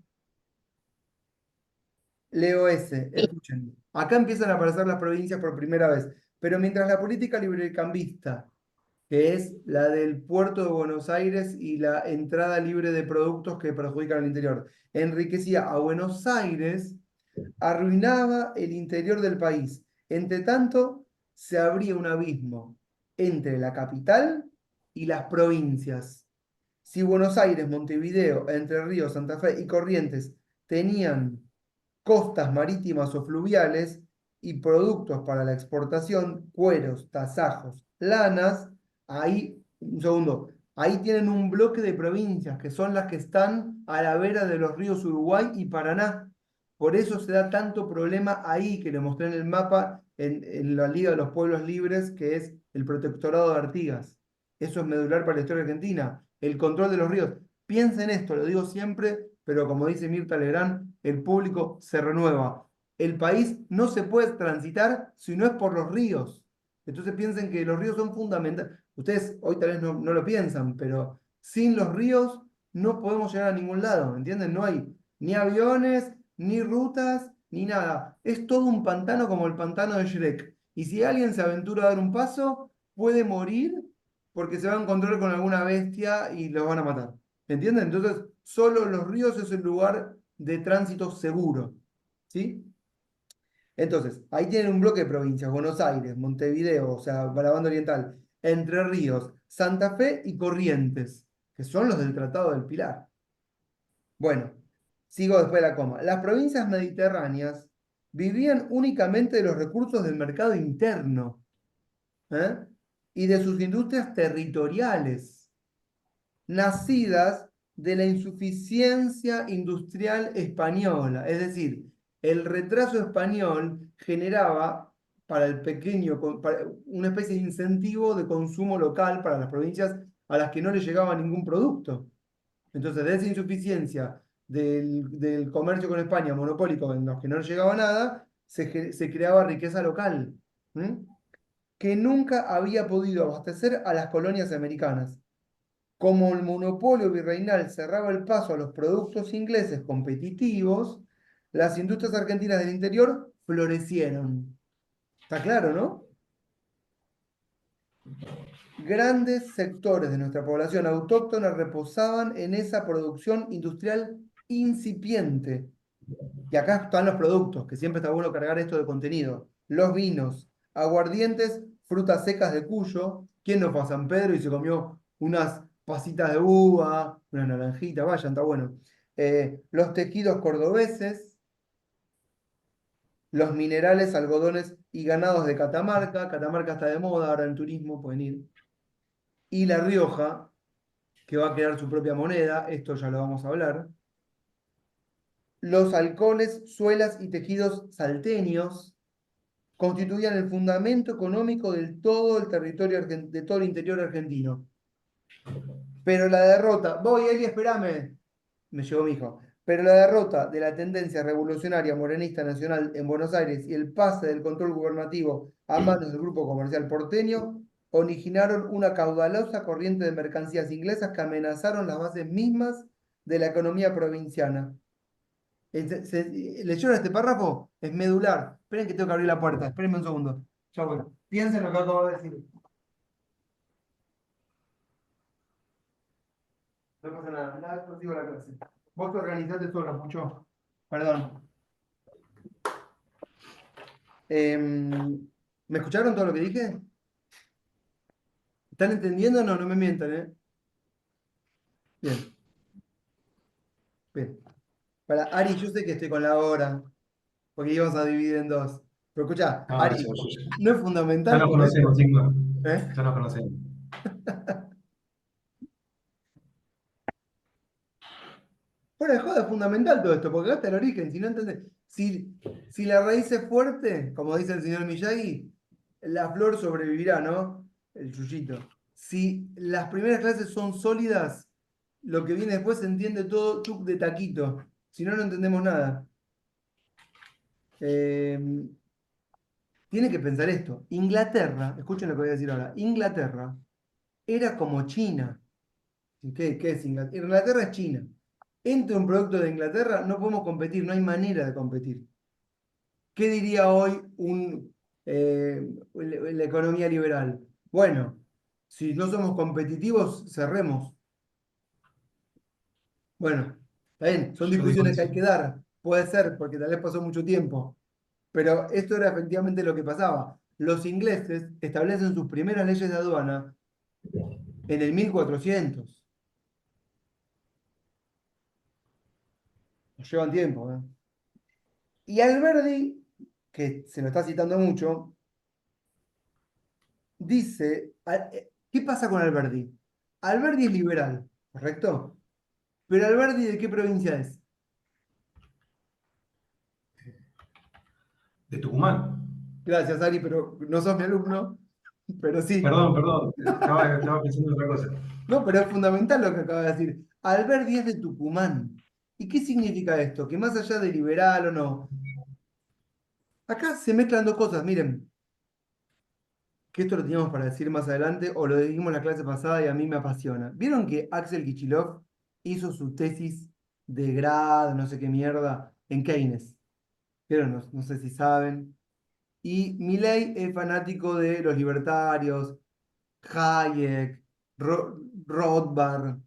Leo S. Escuchen. Acá empiezan a aparecer las provincias por primera vez. Pero mientras la política librecambista, que es la del puerto de Buenos Aires y la entrada libre de productos que perjudican al interior, enriquecía a Buenos Aires, arruinaba el interior del país. Entre tanto, se abría un abismo entre la capital y las provincias. Si Buenos Aires, Montevideo, Entre Ríos, Santa Fe y Corrientes tenían costas marítimas o fluviales y productos para la exportación, cueros, tasajos, lanas, ahí, un segundo, ahí tienen un bloque de provincias que son las que están a la vera de los ríos Uruguay y Paraná. Por eso se da tanto problema ahí, que le mostré en el mapa, en la Liga de los Pueblos Libres, que es el protectorado de Artigas. Eso es medular para la historia argentina. El control de los ríos. Piensen esto, lo digo siempre, pero como dice Mirta Legrand, el público se renueva. El país no se puede transitar si no es por los ríos. Entonces piensen que los ríos son fundamentales. Ustedes hoy tal vez no lo piensan, pero sin los ríos no podemos llegar a ningún lado, ¿entienden? No hay ni aviones, ni rutas, ni nada. Es todo un pantano como el pantano de Shrek. Y si alguien se aventura a dar un paso, puede morir porque se va a encontrar con alguna bestia y los van a matar. ¿Entienden? Entonces, solo los ríos es el lugar de tránsito seguro. ¿Sí? Entonces, ahí tienen un bloque de provincias: Buenos Aires, Montevideo, o sea, la banda oriental, Entre Ríos, Santa Fe y Corrientes, que son los del Tratado del Pilar. Bueno, sigo después de la coma. Las provincias mediterráneas vivían únicamente de los recursos del mercado interno, ¿eh? Y de sus industrias territoriales, nacidas de la insuficiencia industrial española. Es decir, el retraso español generaba para el pequeño, una especie de incentivo de consumo local para las provincias a las que no le llegaba ningún producto. Entonces, de esa insuficiencia del comercio con España monopólico en los que no le llegaba nada, se creaba riqueza local, que nunca había podido abastecer a las colonias americanas. Como el monopolio virreinal cerraba el paso a los productos ingleses competitivos, las industrias argentinas del interior florecieron. ¿Está claro, no? Grandes sectores de nuestra población autóctona reposaban en esa producción industrial incipiente. Y acá están los productos, que siempre está bueno cargar esto de contenido. Los vinos, aguardientes, frutas secas de Cuyo. ¿Quién no fue a San Pedro y se comió unas pasitas de uva, una naranjita? Vayan, está bueno. Los tejidos cordobeses, los minerales, algodones y ganados de Catamarca. Catamarca está de moda, ahora en turismo pueden ir. Y La Rioja, que va a crear su propia moneda, esto ya lo vamos a hablar. Los halcones, suelas y tejidos salteños constituían el fundamento económico del todo el territorio de todo el interior argentino. Pero la derrota, voy Eli, espérame, me llegó mi hijo, pero la derrota de la tendencia revolucionaria morenista nacional en Buenos Aires y el pase del control gubernativo a manos del grupo comercial porteño originaron una caudalosa corriente de mercancías inglesas que amenazaron las bases mismas de la economía provinciana. ¿Leyeron este párrafo? Es medular. Esperen que tengo que abrir la puerta. Espérenme un segundo. Ya bueno. Piensen lo que acabo de decir. No pasa nada. Nada, no sigo la clase. Vos te organizaste solo, mucho. Perdón. ¿Me escucharon todo lo que dije? ¿Están entendiendo? No, no me mientan, ¿eh? Bien. Bien. Para Ari, yo sé que estoy con la hora, porque íbamos a dividir en dos. Pero escucha, No, Ari, no es ya fundamental nos todo conocemos, esto. chicos. ¿Eh? Ya nos conocemos. Fuera de joda es fundamental todo esto, porque acá está el origen. Si no entendés, si la raíz es fuerte, como dice el señor Miyagi, la flor sobrevivirá, ¿no? El yuyito. Si las primeras clases son sólidas, lo que viene después se entiende todo chuc de taquito. Si no, no entendemos nada. Eh, Tiene que pensar esto. Inglaterra, escuchen lo que voy a decir ahora. Inglaterra era como China. ¿Qué es Inglaterra? Inglaterra es China. Entre un producto de Inglaterra no podemos competir, no hay manera de competir. ¿Qué diría hoy la economía liberal? Bueno, si no somos competitivos, cerremos. Bueno, está bien, son Yo digo discusiones que eso. hay que dar. Puede ser, porque tal vez pasó mucho tiempo. Pero esto era efectivamente lo que pasaba. Los ingleses establecen sus primeras leyes de aduana en el 1400. Nos llevan tiempo, ¿eh? Y Alberdi, que se lo está citando mucho, dice, ¿qué pasa con Alberdi? Alberdi es liberal, ¿correcto? Pero Alberdi, ¿de qué provincia es? De Tucumán. Gracias, Ari, pero no sos mi alumno, pero sí. Perdón, estaba pensando en otra cosa. No, pero es fundamental lo que acaba de decir. Alberdi es de Tucumán. ¿Y qué significa esto? Que más allá de liberal o no, acá se mezclan dos cosas, miren, que esto lo teníamos para decir más adelante, o lo dijimos en la clase pasada y a mí me apasiona. ¿Vieron que Axel Kicillof hizo su tesis de grado, no sé qué mierda, en Keynes? ¿Vieron? No, no sé si saben. Y Milley es fanático de los libertarios, Hayek, Rothbard.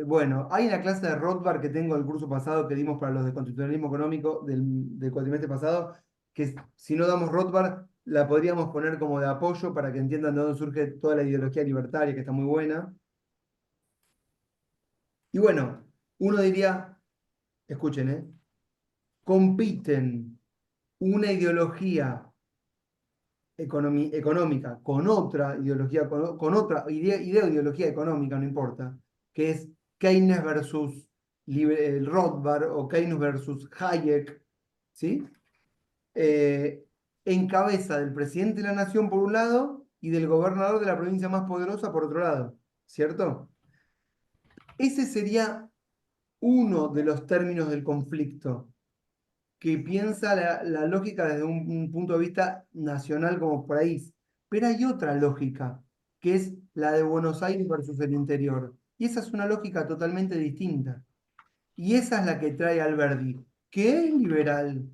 Bueno, hay una clase de Rothbard que tengo del curso pasado que dimos para los de constitucionalismo económico del cuatrimestre pasado, que si no damos Rothbard, la podríamos poner como de apoyo para que entiendan de dónde surge toda la ideología libertaria, que está muy buena. Y bueno, uno diría, escuchen, compiten una ideología económica con otra ideología, con otra idea o ideología económica, no importa, que es Keynes versus el Rothbard o Keynes versus Hayek, ¿sí? Eh, en cabeza del presidente de la nación por un lado y del gobernador de la provincia más poderosa por otro lado, ¿cierto? Ese sería uno de los términos del conflicto que piensa la lógica desde un punto de vista nacional como país. Pero hay otra lógica, que es la de Buenos Aires versus el interior. Y esa es una lógica totalmente distinta. Y esa es la que trae Alberdi, que es liberal.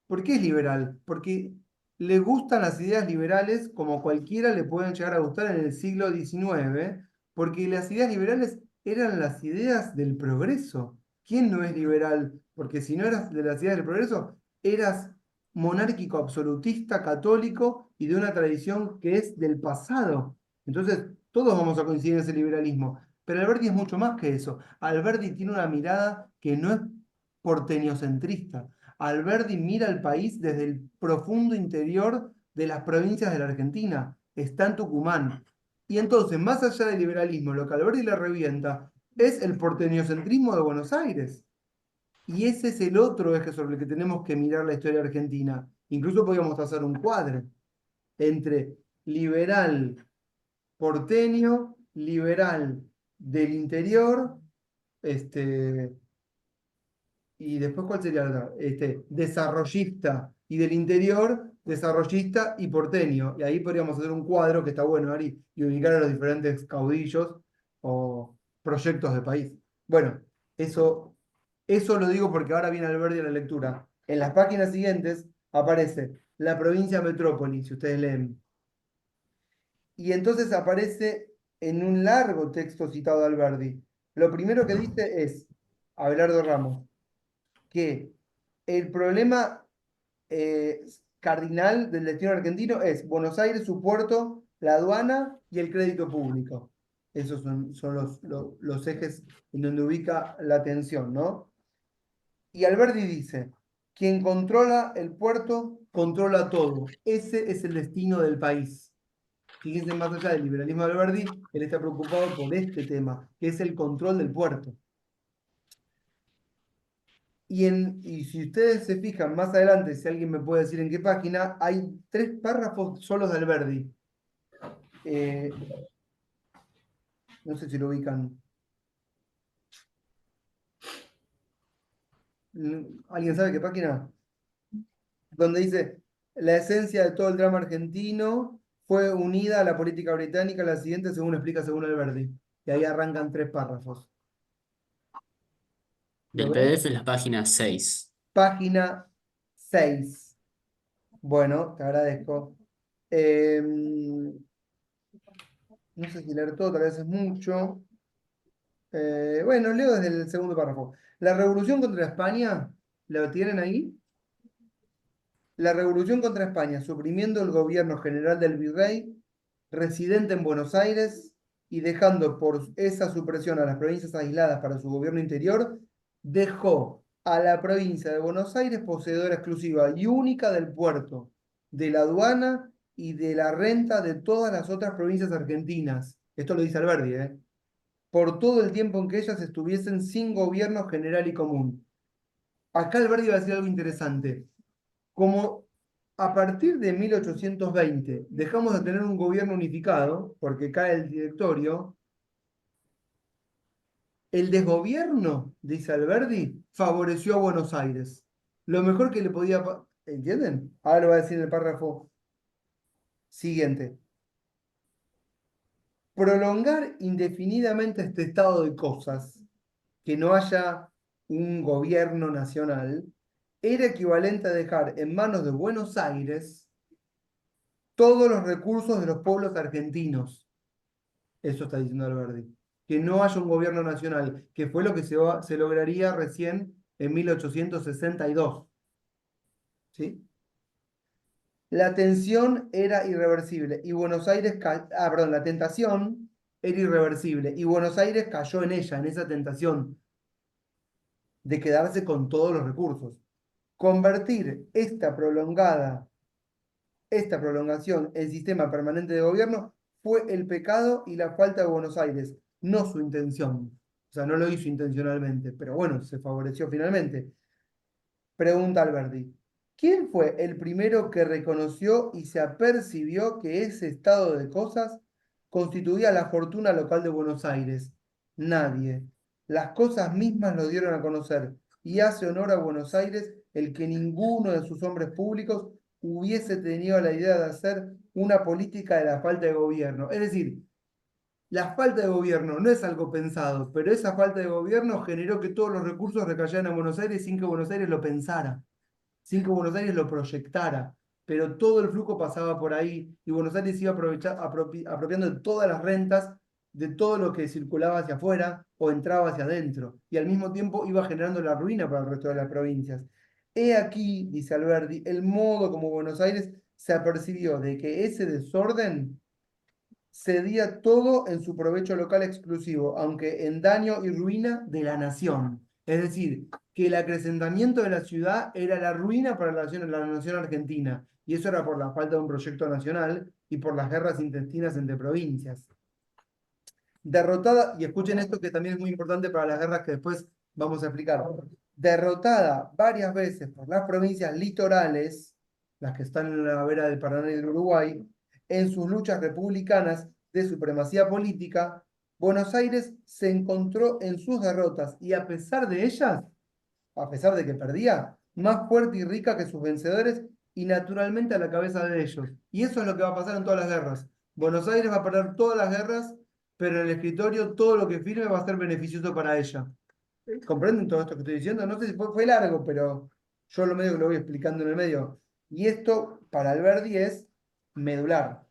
¿Por qué es liberal? Porque le gustan las ideas liberales como cualquiera le pueden llegar a gustar en el siglo XIX, porque las ideas liberales eran las ideas del progreso. ¿Quién no es liberal? Porque si no eras de las ideas del progreso, eras monárquico, absolutista, católico y de una tradición que es del pasado. Entonces, todos vamos a coincidir en ese liberalismo. Pero Alberti es mucho más que eso. Alberti tiene una mirada que no es porteñocentrista. Alberdi mira al país desde el profundo interior de las provincias de la Argentina. Está en Tucumán. Y entonces, más allá del liberalismo, lo que Alberdi le revienta es el porteñocentrismo de Buenos Aires. Y ese es el otro eje sobre el que tenemos que mirar la historia argentina. Incluso podríamos hacer un cuadro entre liberal porteño, liberal del interior, este, y después, ¿cuál sería la otra? Desarrollista y del interior, desarrollista y porteño. Y ahí podríamos hacer un cuadro que está bueno, Ari, y ubicar a los diferentes caudillos o proyectos de país. Bueno, eso lo digo porque ahora viene Alberti a la lectura. En las páginas siguientes aparece la provincia metrópoli, si ustedes leen. Y entonces aparece en un largo texto citado de Alberti. Lo primero que dice es, Abelardo Ramos, que el problema cardinal del destino argentino es Buenos Aires, su puerto, la aduana y el crédito público. Esos son los ejes en donde ubica la atención, ¿no? Y Alberti dice, quien controla el puerto, controla todo. Ese es el destino del país. Fíjense, más allá del liberalismo de Alberti, él está preocupado por este tema, que es el control del puerto. Y si ustedes se fijan más adelante, si alguien me puede decir en qué página, hay 3 párrafos solos de Alberdi. Eh, no sé si lo ubican. ¿Alguien sabe qué página? Donde dice, la esencia de todo el drama argentino fue unida a la política británica, la siguiente según explica según Alberdi. Y ahí arrancan 3 párrafos. ¿Lo Del ven? PDF es la página 6. Página 6. Bueno, te agradezco. No sé si leer todo, tal vez es mucho. Bueno, leo desde el segundo párrafo. La revolución contra España, ¿lo tienen ahí? La revolución contra España, suprimiendo el gobierno general del virrey, residente en Buenos Aires, y dejando por esa supresión a las provincias aisladas para su gobierno interior, dejó a la provincia de Buenos Aires poseedora exclusiva y única del puerto, de la aduana y de la renta de todas las otras provincias argentinas. Esto lo dice Alberdi, ¿eh? Por todo el tiempo en que ellas estuviesen sin gobierno general y común. Acá Alberdi va a decir algo interesante. Como a partir de 1820 dejamos de tener un gobierno unificado, porque cae el directorio, el desgobierno, dice Alberdi, favoreció a Buenos Aires. Lo mejor que le podía... ¿Entienden? Ahora lo va a decir en el párrafo siguiente. Prolongar indefinidamente este estado de cosas, que no haya un gobierno nacional, era equivalente a dejar en manos de Buenos Aires todos los recursos de los pueblos argentinos. Eso está diciendo Alberdi. Que no haya un gobierno nacional, que fue lo que se lograría recién en 1862. ¿Sí? La tensión era irreversible y Buenos Aires, perdón, la tentación era irreversible y Buenos Aires cayó en ella, en esa tentación de quedarse con todos los recursos. Convertir esta prolongación en sistema permanente de gobierno fue el pecado y la falta de Buenos Aires, no su intención. O sea, no lo hizo intencionalmente, pero bueno, se favoreció finalmente. Pregunta Alberti. ¿Quién fue el primero que reconoció y se apercibió que ese estado de cosas constituía la fortuna local de Buenos Aires? Nadie. Las cosas mismas lo dieron a conocer y hace honor a Buenos Aires el que ninguno de sus hombres públicos hubiese tenido la idea de hacer una política de la falta de gobierno. Es decir, la falta de gobierno no es algo pensado, pero esa falta de gobierno generó que todos los recursos recayeran en Buenos Aires sin que Buenos Aires lo pensara, sin que Buenos Aires lo proyectara, pero todo el flujo pasaba por ahí y Buenos Aires iba apropiando de todas las rentas, de todo lo que circulaba hacia afuera o entraba hacia adentro, y al mismo tiempo iba generando la ruina para el resto de las provincias. He aquí, dice Alberdi, el modo como Buenos Aires se apercibió de que ese desorden cedía todo en su provecho local exclusivo, aunque en daño y ruina de la nación. Es decir, que el acrecentamiento de la ciudad era la ruina para la nación argentina, y eso era por la falta de un proyecto nacional y por las guerras intestinas entre provincias. Derrotada, y escuchen esto que también es muy importante para las guerras que después vamos a explicar, derrotada varias veces por las provincias litorales, las que están en la vera del Paraná y del Uruguay, en sus luchas republicanas de supremacía política, Buenos Aires se encontró en sus derrotas y a pesar de ellas, a pesar de que perdía, más fuerte y rica que sus vencedores y naturalmente a la cabeza de ellos. Y eso es lo que va a pasar en todas las guerras. Buenos Aires va a perder todas las guerras, pero en el escritorio todo lo que firme va a ser beneficioso para ella. ¿Comprenden todo esto que estoy diciendo? No sé si fue largo, pero yo lo medio que lo voy explicando en el medio. Y esto, para Alberdi, es medular.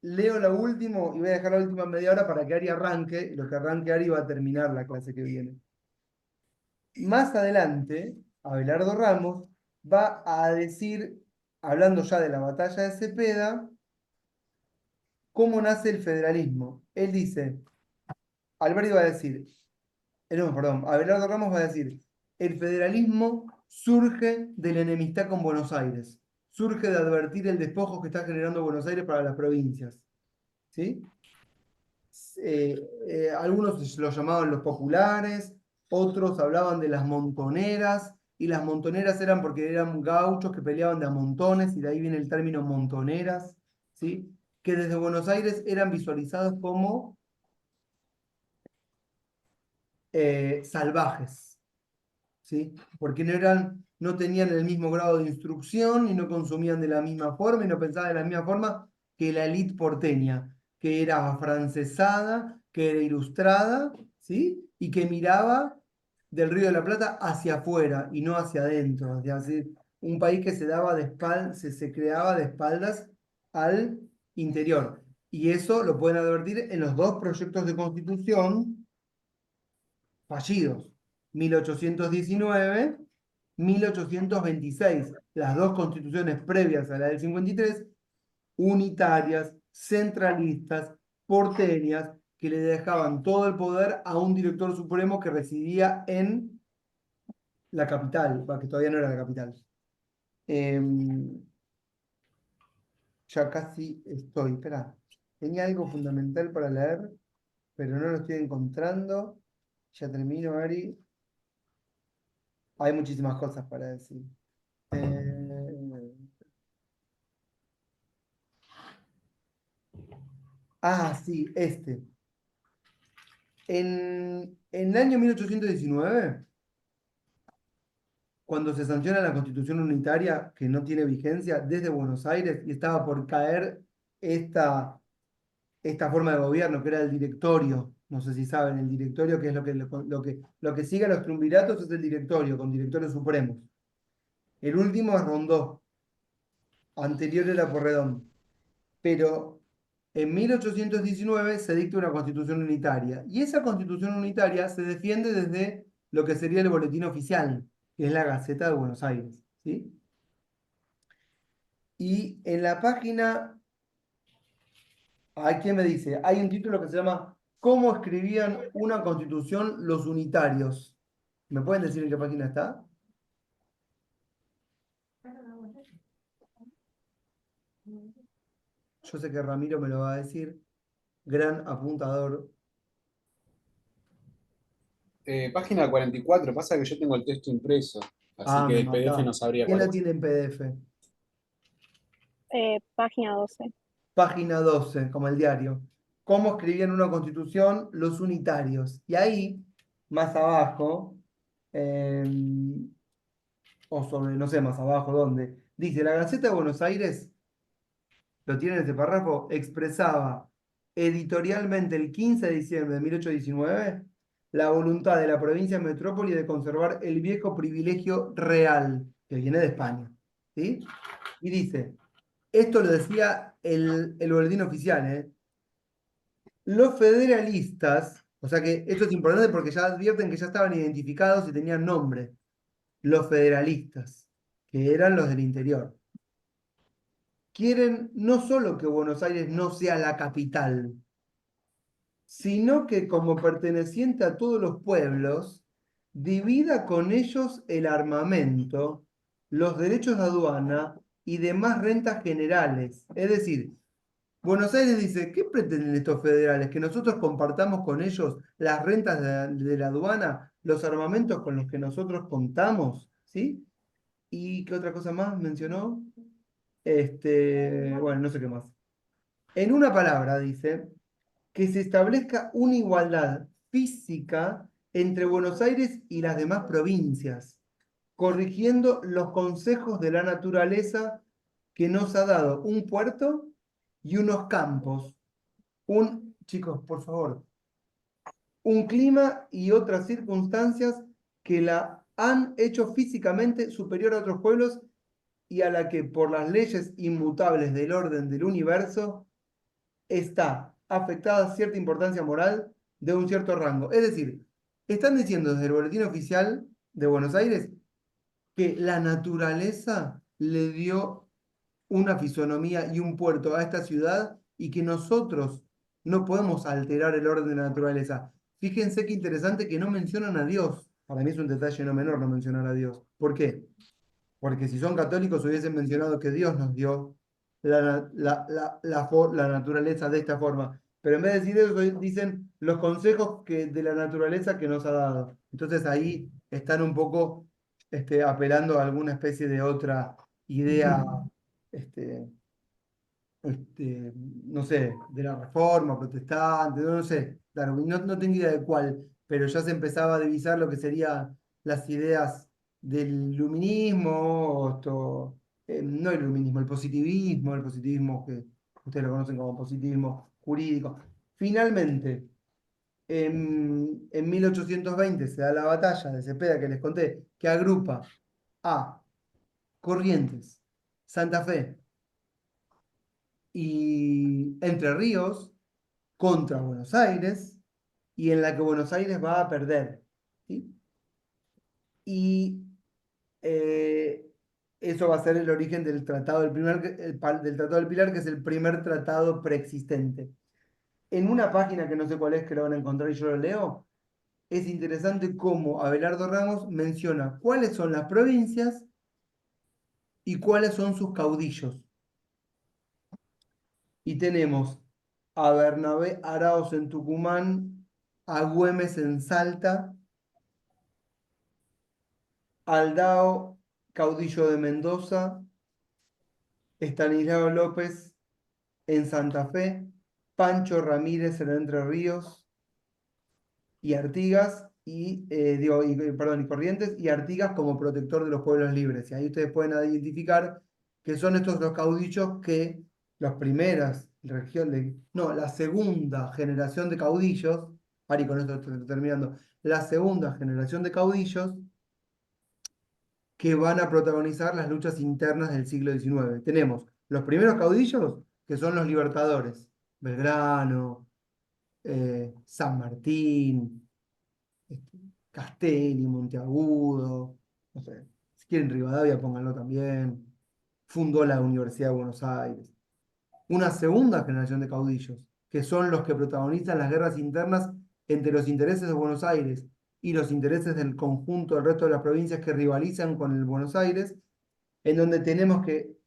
Leo lo último y voy a dejar la última media hora para que Ari arranque. Y lo que arranque Ari va a terminar la clase que viene. Más adelante, Abelardo Ramos va a decir, hablando ya de la batalla de Cepeda, cómo nace el federalismo. Él dice, Alberdi va a decir, no, perdón, Abelardo Ramos va a decir, el federalismo surge de la enemistad con Buenos Aires, surge de advertir el despojo que está generando Buenos Aires para las provincias. ¿Sí? Algunos lo llamaban los populares, otros hablaban de las montoneras, y las montoneras eran porque eran gauchos que peleaban de a montones, y de ahí viene el término montoneras, ¿sí? Que desde Buenos Aires eran visualizados como salvajes, ¿sí? Porque no tenían el mismo grado de instrucción y no consumían de la misma forma y no pensaban de la misma forma que la élite porteña, que era afrancesada, que era ilustrada, ¿sí? Y que miraba del Río de la Plata hacia afuera y no hacia adentro, un país que se daba de espaldas, se creaba de espaldas al interior. Y eso lo pueden advertir en los dos proyectos de constitución fallidos, 1819, 1826, las dos constituciones previas a la del 53, unitarias, centralistas, porteñas, que le dejaban todo el poder a un director supremo que residía en la capital, que todavía no era la capital. Ya casi estoy, espera, tenía algo fundamental para leer, pero no lo estoy encontrando. Ya termino, Ari. Hay muchísimas cosas para decir. Sí, este. En el año 1819, cuando se sanciona la Constitución Unitaria, que no tiene vigencia desde Buenos Aires, y estaba por caer esta forma de gobierno, que era el directorio. No sé si saben, el directorio, que es lo que sigue a los triunviratos, es el directorio, con directorios supremos. El último es Rondó, anterior era Porredón. Pero en 1819 se dicta una constitución unitaria, y esa constitución unitaria se defiende desde lo que sería el boletín oficial, que es la Gaceta de Buenos Aires, ¿sí? Y en la página, hay quien me dice, hay un título que se llama ¿Cómo escribían una constitución los unitarios? ¿Me pueden decir en qué página está? Yo sé que Ramiro me lo va a decir, gran apuntador. Página 44, pasa que yo tengo el texto impreso, así que Me el PDF mataba. no sabría ¿Quién cuál lo es. tiene en PDF? Página 12. Página 12, como el diario. ¿Cómo escribían una constitución los unitarios? Y ahí, más abajo, eh, o sobre, no sé, más abajo, ¿dónde? Dice, la Gaceta de Buenos Aires, lo tiene en este párrafo, expresaba editorialmente el 15 de diciembre de 1819 la voluntad de la provincia de Metrópoli de conservar el viejo privilegio real, que viene de España. ¿Sí? Y dice, esto lo decía el boletín oficial, ¿eh? Los federalistas, o sea que esto es importante porque ya advierten que ya estaban identificados y tenían nombre. Los federalistas, que eran los del interior, quieren no solo que Buenos Aires no sea la capital, sino que como perteneciente a todos los pueblos, divida con ellos el armamento, los derechos de aduana y demás rentas generales. Es decir, Buenos Aires dice, ¿qué pretenden estos federales? ¿Que nosotros compartamos con ellos las rentas de la aduana, los armamentos con los que nosotros contamos? ¿Sí? ¿Y qué otra cosa más mencionó? Bueno, no sé qué más. En una palabra, dice, que se establezca una igualdad física entre Buenos Aires y las demás provincias, corrigiendo los consejos de la naturaleza que nos ha dado un puerto y unos campos. Chicos, por favor, un clima y otras circunstancias que la han hecho físicamente superior a otros pueblos y a la que por las leyes inmutables del orden del universo está afectada cierta importancia moral de un cierto rango. Es decir, están diciendo desde el Boletín Oficial de Buenos Aires que la naturaleza le dio una fisonomía y un puerto a esta ciudad y que nosotros no podemos alterar el orden de la naturaleza. Fíjense qué interesante que no mencionan a Dios. Para mí es un detalle no menor no mencionar a Dios. ¿Por qué? Porque si son católicos hubiesen mencionado que Dios nos dio la naturaleza de esta forma. Pero en vez de decir eso, dicen los consejos de la naturaleza que nos ha dado. Entonces ahí están un poco apelando a alguna especie de otra idea, este, no sé, de la reforma protestante, no sé, claro, no tengo idea de cuál, pero ya se empezaba a divisar lo que serían las ideas del luminismo, no el luminismo, el positivismo que ustedes lo conocen como positivismo jurídico. Finalmente, en 1820 se da la batalla de Cepeda que les conté, que agrupa a Corrientes, Santa Fe y Entre Ríos contra Buenos Aires, y en la que Buenos Aires va a perder. ¿Sí? Y eh, eso va a ser el origen del Tratado del Tratado del Pilar, que es el primer tratado preexistente. En una página que no sé cuál es, que lo van a encontrar y yo lo leo, es interesante cómo Abelardo Ramos menciona cuáles son las provincias y cuáles son sus caudillos. Y tenemos a Bernabé Araoz en Tucumán, a Güemes en Salta, Aldao, caudillo de Mendoza, Estanislao López en Santa Fe, Pancho Ramírez en Entre Ríos y Artigas, perdón, y Corrientes, y Artigas como protector de los pueblos libres. Y ahí ustedes pueden identificar que son estos los caudillos que las primeras regiones, no, la segunda generación de caudillos, Ari, con esto estoy terminando, la segunda generación de caudillos que van a protagonizar las luchas internas del siglo XIX. Tenemos los primeros caudillos, que son los libertadores, Belgrano, San Martín, Castelli, Monteagudo, no sé, si quieren Rivadavia, pónganlo también. Fundó la Universidad de Buenos Aires. Una segunda generación de caudillos, que son los que protagonizan las guerras internas entre los intereses de Buenos Aires y los intereses del conjunto del resto de las provincias que rivalizan con el Buenos Aires, en donde tenemos que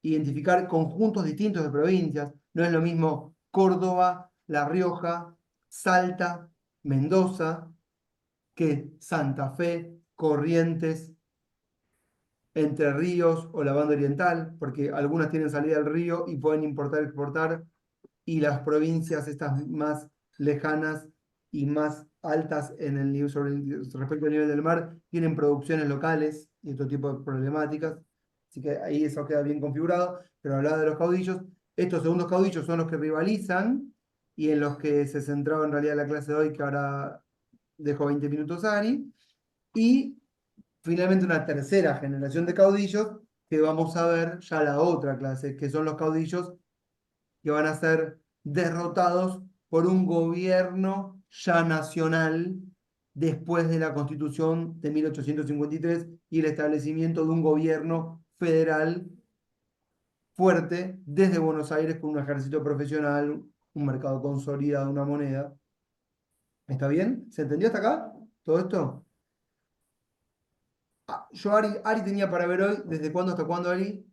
identificar conjuntos distintos de provincias. No es lo mismo Córdoba, La Rioja, Salta, Mendoza, que Santa Fe, Corrientes, Entre Ríos o la Banda Oriental, porque algunas tienen salida al río y pueden importar y exportar, y las provincias estas más lejanas y más altas en el nivel, respecto al nivel del mar, tienen producciones locales y otro tipo de problemáticas. Así que ahí eso queda bien configurado, pero hablaba de los caudillos. Estos segundos caudillos son los que rivalizan y en los que se centraba en realidad la clase de hoy, que ahora dejo 20 minutos a Ari. Y finalmente una tercera generación de caudillos que vamos a ver ya la otra clase, que son los caudillos que van a ser derrotados por un gobierno ya nacional después de la Constitución de 1853 y el establecimiento de un gobierno federal fuerte desde Buenos Aires con un ejército profesional, un mercado consolidado, una moneda. ¿Está bien? ¿Se entendió hasta acá todo esto? Yo, Ari tenía para ver hoy, ¿desde cuándo hasta cuándo, Ari?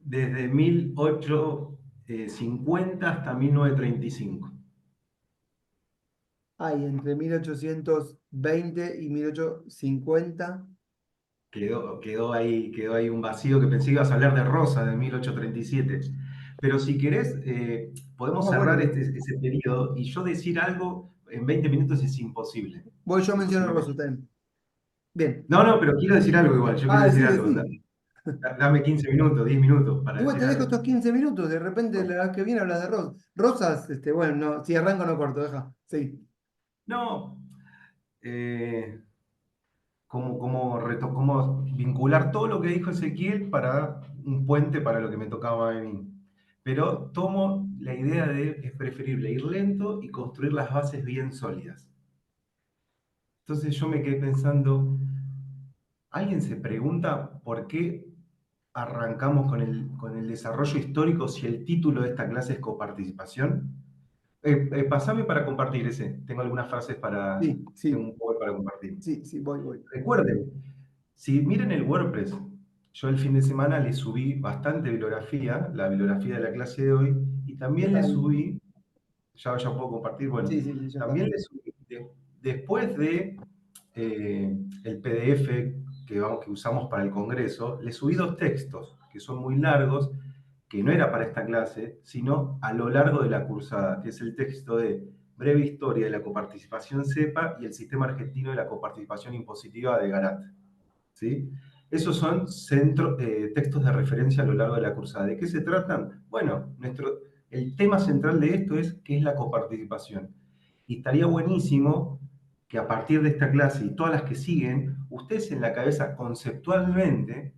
Desde 1850 hasta 1935. Ay, entre 1820 y 1850. Quedó ahí un vacío que pensé que ibas a hablar de Rosa de 1837. Pero si querés, podemos Ah, bueno, cerrar ese periodo y yo decir algo en 20 minutos es imposible. voy yo menciono Imposible. Rosenstein. Bien. No, no, pero quiero decir algo igual. Yo quiero decir Sí, algo. sí. Dame 15 minutos, 10 minutos para Igual decir te dejo algo. estos 15 minutos, de repente la vez que viene hablas de Rosas, bueno, no, si arranco no corto, deja. Sí. No, cómo vincular todo lo que dijo Ezequiel para un puente para lo que me tocaba a mí. Pero tomo la idea de es preferible ir lento y construir las bases bien sólidas. Entonces yo me quedé pensando, ¿alguien se pregunta por qué arrancamos con el desarrollo histórico si el título de esta clase es coparticipación? Pasame para compartir ese. Tengo algunas frases Sí, tengo sí, un power para compartir. sí, sí, voy. Recuerden, si miren el WordPress, yo el fin de semana le subí bastante bibliografía, la bibliografía de la clase de hoy, y Ya también está le ahí. subí, ya puedo compartir, bueno, Sí, sí, sí, ya está. también le subí, después de el PDF que usamos para el Congreso, le subí dos textos que son muy largos, que no era para esta clase, sino a lo largo de la cursada, que es el texto de Breve Historia de la Coparticipación CEPA y el Sistema Argentino de la Coparticipación Impositiva de Garat. ¿Sí? Esos son textos de referencia a lo largo de la cursada. ¿De qué se tratan? Bueno, el tema central de esto es qué es la coparticipación. Y estaría buenísimo que a partir de esta clase y todas las que siguen, ustedes en la cabeza conceptualmente,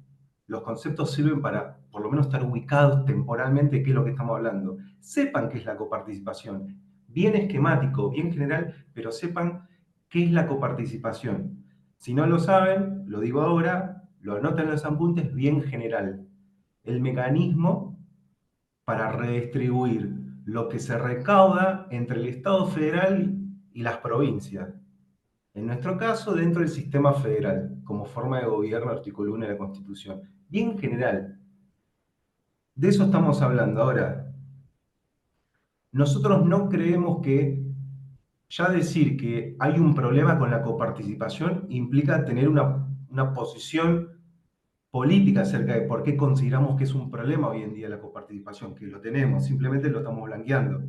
los conceptos sirven para por lo menos estar ubicados temporalmente qué es lo que estamos hablando. Sepan qué es la coparticipación, bien esquemático, bien general, pero sepan qué es la coparticipación. Si no lo saben, lo digo ahora, lo anotan en los apuntes, bien general. El mecanismo para redistribuir lo que se recauda entre el Estado federal y las provincias. En nuestro caso, dentro del sistema federal, como forma de gobierno, artículo 1 de la Constitución. Bien general. De eso estamos hablando ahora. Nosotros no creemos que ya decir que hay un problema con la coparticipación implica tener una posición política acerca de por qué consideramos que es un problema hoy en día la coparticipación, que lo tenemos, simplemente lo estamos blanqueando.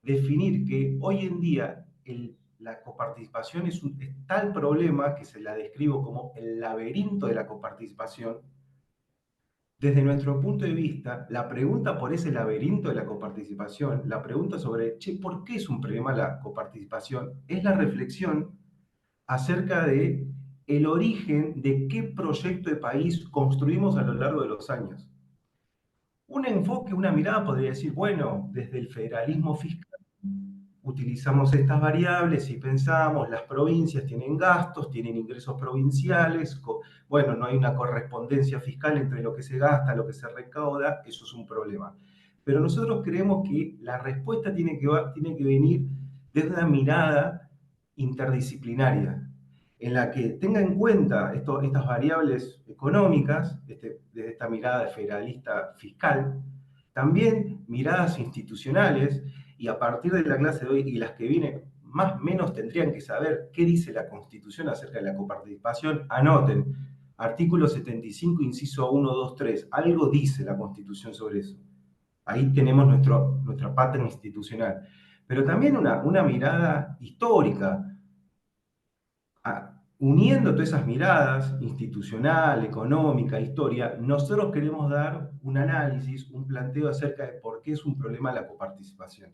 Definir que hoy en día la coparticipación es tal problema que se la describo como el laberinto de la coparticipación. Desde nuestro punto de vista, la pregunta por ese laberinto de la coparticipación, la pregunta sobre, che, ¿por qué es un problema la coparticipación? Es la reflexión acerca de el origen de qué proyecto de país construimos a lo largo de los años. Un enfoque, una mirada podría decir, bueno, desde el federalismo fiscal utilizamos estas variables y pensamos, las provincias tienen gastos, tienen ingresos provinciales, bueno, no hay una correspondencia fiscal entre lo que se gasta, lo que se recauda, eso es un problema. Pero nosotros creemos que la respuesta tiene que venir desde una mirada interdisciplinaria, en la que tenga en cuenta estas variables económicas, desde esta mirada federalista fiscal, también miradas institucionales, y a partir de la clase de hoy y las que vienen, más o menos tendrían que saber qué dice la Constitución acerca de la coparticipación. Anoten, artículo 75, inciso 1, 2, 3. Algo dice la Constitución sobre eso. Ahí tenemos nuestra pata institucional. Pero también una mirada histórica, uniendo todas esas miradas, institucional, económica, historia, nosotros queremos dar un análisis, un planteo acerca de por qué es un problema la coparticipación.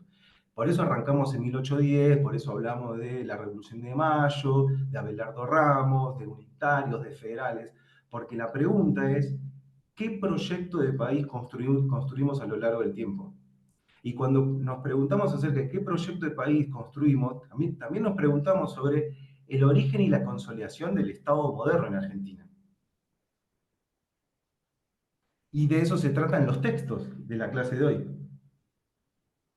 Por eso arrancamos en 1810, por eso hablamos de la Revolución de Mayo, de Abelardo Ramos, de unitarios, de federales, porque la pregunta es, ¿qué proyecto de país construimos a lo largo del tiempo? Y cuando nos preguntamos acerca de qué proyecto de país construimos, también nos preguntamos sobre el origen y la consolidación del Estado moderno en Argentina. Y de eso se tratan los textos de la clase de hoy.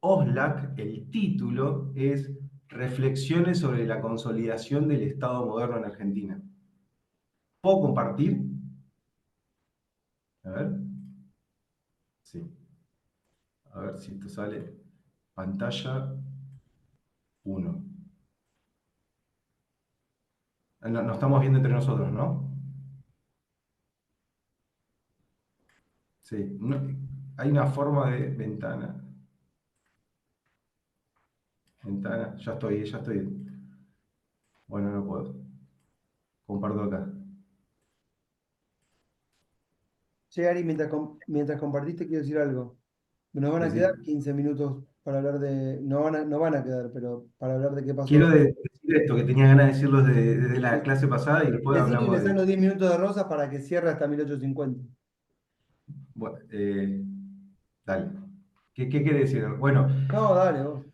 OSLAC, el título es Reflexiones sobre la consolidación del Estado moderno en Argentina. ¿Puedo compartir? A ver. Sí. A ver si esto sale. Pantalla 1. Nos estamos viendo entre nosotros, ¿no? Sí. Hay una forma de ventana. Ventana. Ya estoy. Bueno, no puedo. Comparto acá. Che, Ari, mientras compartiste, quiero decir algo. Nos van a Decir, quedar 15 minutos para hablar de. No van a quedar, pero para hablar de qué quiero pasó. decir esto, que tenía ganas de decirlo desde la De- clase pasada y después Decí que hablamos ingresar de... los 10 minutos de Rosa para que cierre hasta 1850. Bueno, dale. ¿Qué quiere decir? Bueno, No, dale, vos.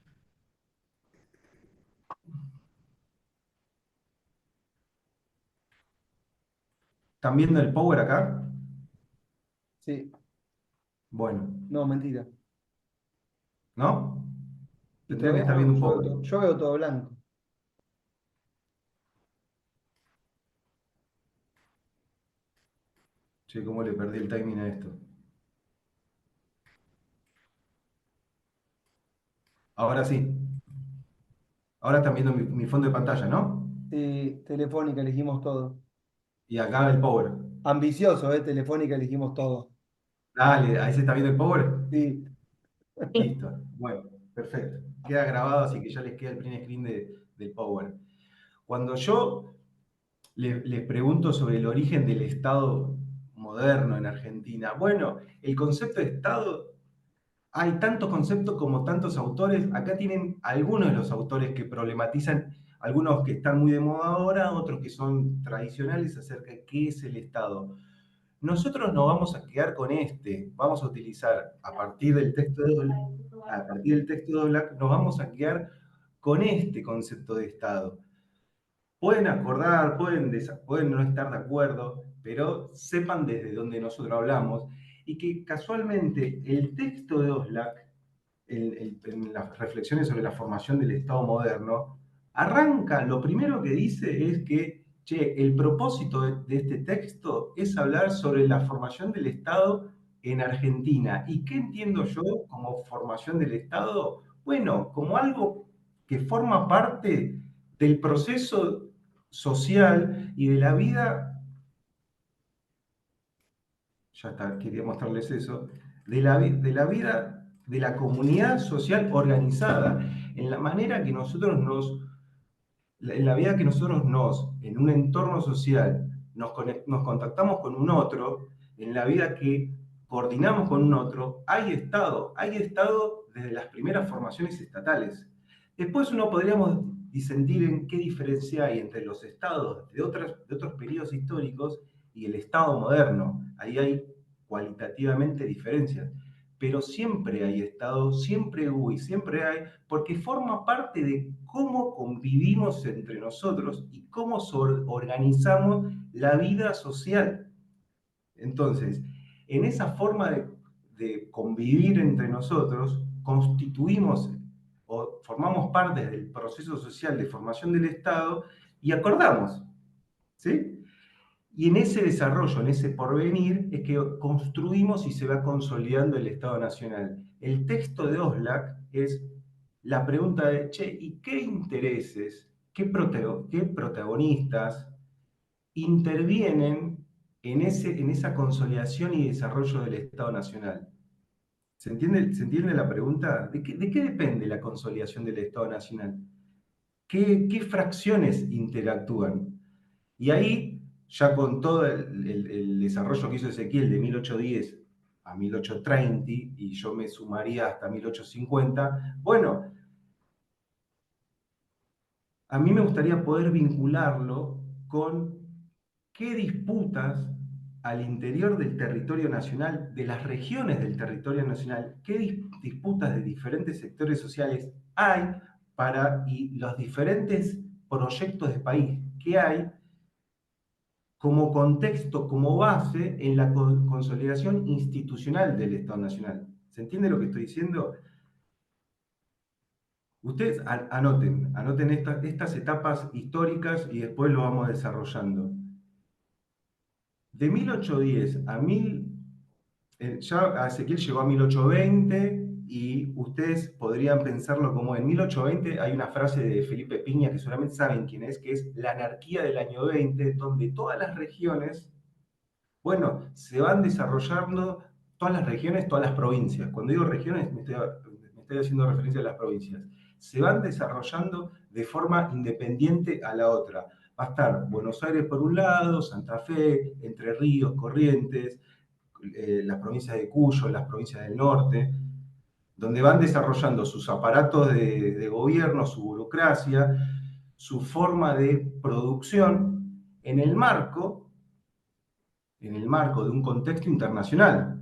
¿están viendo el power acá? Sí, Bueno, no, mentira. ¿no? Y Tendrían que todavía estar no, viendo un yo veo power. todo, yo veo todo blanco. Che, cómo le perdí el timing a esto. Ahora sí. Ahora están viendo mi fondo de pantalla, ¿no? Sí, Telefónica elegimos todo. Y acá el power. Ambicioso, Telefónica elegimos todo. Dale, ahí se está viendo el power. Sí, Sí. Listo. Bueno, perfecto. Queda grabado, así que ya les queda el print screen del power. Cuando yo les pregunto sobre el origen del Estado moderno en Argentina, bueno, el concepto de Estado, hay tantos conceptos como tantos autores. Acá tienen algunos de los autores que problematizan algunos que están muy de moda ahora, otros que son tradicionales acerca de qué es el Estado. Nosotros nos vamos a quedar con vamos a utilizar a partir del texto de Black, nos vamos a quedar con este concepto de Estado. Pueden acordar, pueden no estar de acuerdo, pero sepan desde dónde nosotros hablamos y que casualmente el texto de Oxlack, en las reflexiones sobre la formación del Estado moderno, arranca, lo primero que dice es que, el propósito de este texto es hablar sobre la formación del Estado en Argentina. ¿Y qué entiendo yo como formación del Estado? Bueno, como algo que forma parte del proceso social y de la vida, ya está, quería mostrarles eso, de la vida de la comunidad social organizada, en la manera que nosotros en la vida que nosotros en un entorno social, nos contactamos con un otro, en la vida que coordinamos con un otro, hay Estado desde las primeras formaciones estatales. Después podríamos disentir en qué diferencia hay entre los estados de otros periodos históricos y el Estado moderno. Ahí hay cualitativamente diferencias. Pero siempre hay Estado, siempre hubo y siempre hay, porque forma parte de cómo convivimos entre nosotros y cómo organizamos la vida social. Entonces, en esa forma de convivir entre nosotros, constituimos o formamos parte del proceso social de formación del Estado y acordamos, ¿sí? Y en ese desarrollo, en ese porvenir, es que construimos y se va consolidando el Estado Nacional. El texto de Oxlack es la pregunta de, ¿y qué intereses, qué protagonistas intervienen en esa consolidación y desarrollo del Estado Nacional? ¿Se entiende la pregunta? ¿De qué depende la consolidación del Estado Nacional? ¿Qué fracciones interactúan? Y ahí, ya con todo el desarrollo que hizo Ezequiel de 1810 a 1830, y yo me sumaría hasta 1850, bueno, a mí me gustaría poder vincularlo con qué disputas al interior del territorio nacional, de las regiones del territorio nacional, qué disputas de diferentes sectores sociales hay y los diferentes proyectos de país que hay como contexto, como base en la consolidación institucional del Estado Nacional. ¿Se entiende lo que estoy diciendo? Ustedes anoten estas etapas históricas y después lo vamos desarrollando. De 1810 a ya Ezequiel llegó a 1820 y ustedes podrían pensarlo como en 1820 hay una frase de Felipe Piña que seguramente saben quién es, que es la anarquía del año 20, donde todas las regiones, bueno, se van desarrollando, todas las regiones, todas las provincias. Cuando digo regiones me estoy haciendo referencia a las provincias. Se van desarrollando de forma independiente a la otra. Va a estar Buenos Aires por un lado, Santa Fe, Entre Ríos, Corrientes, las provincias de Cuyo, las provincias del norte, donde van desarrollando sus aparatos de gobierno, su burocracia, su forma de producción en el marco de un contexto internacional,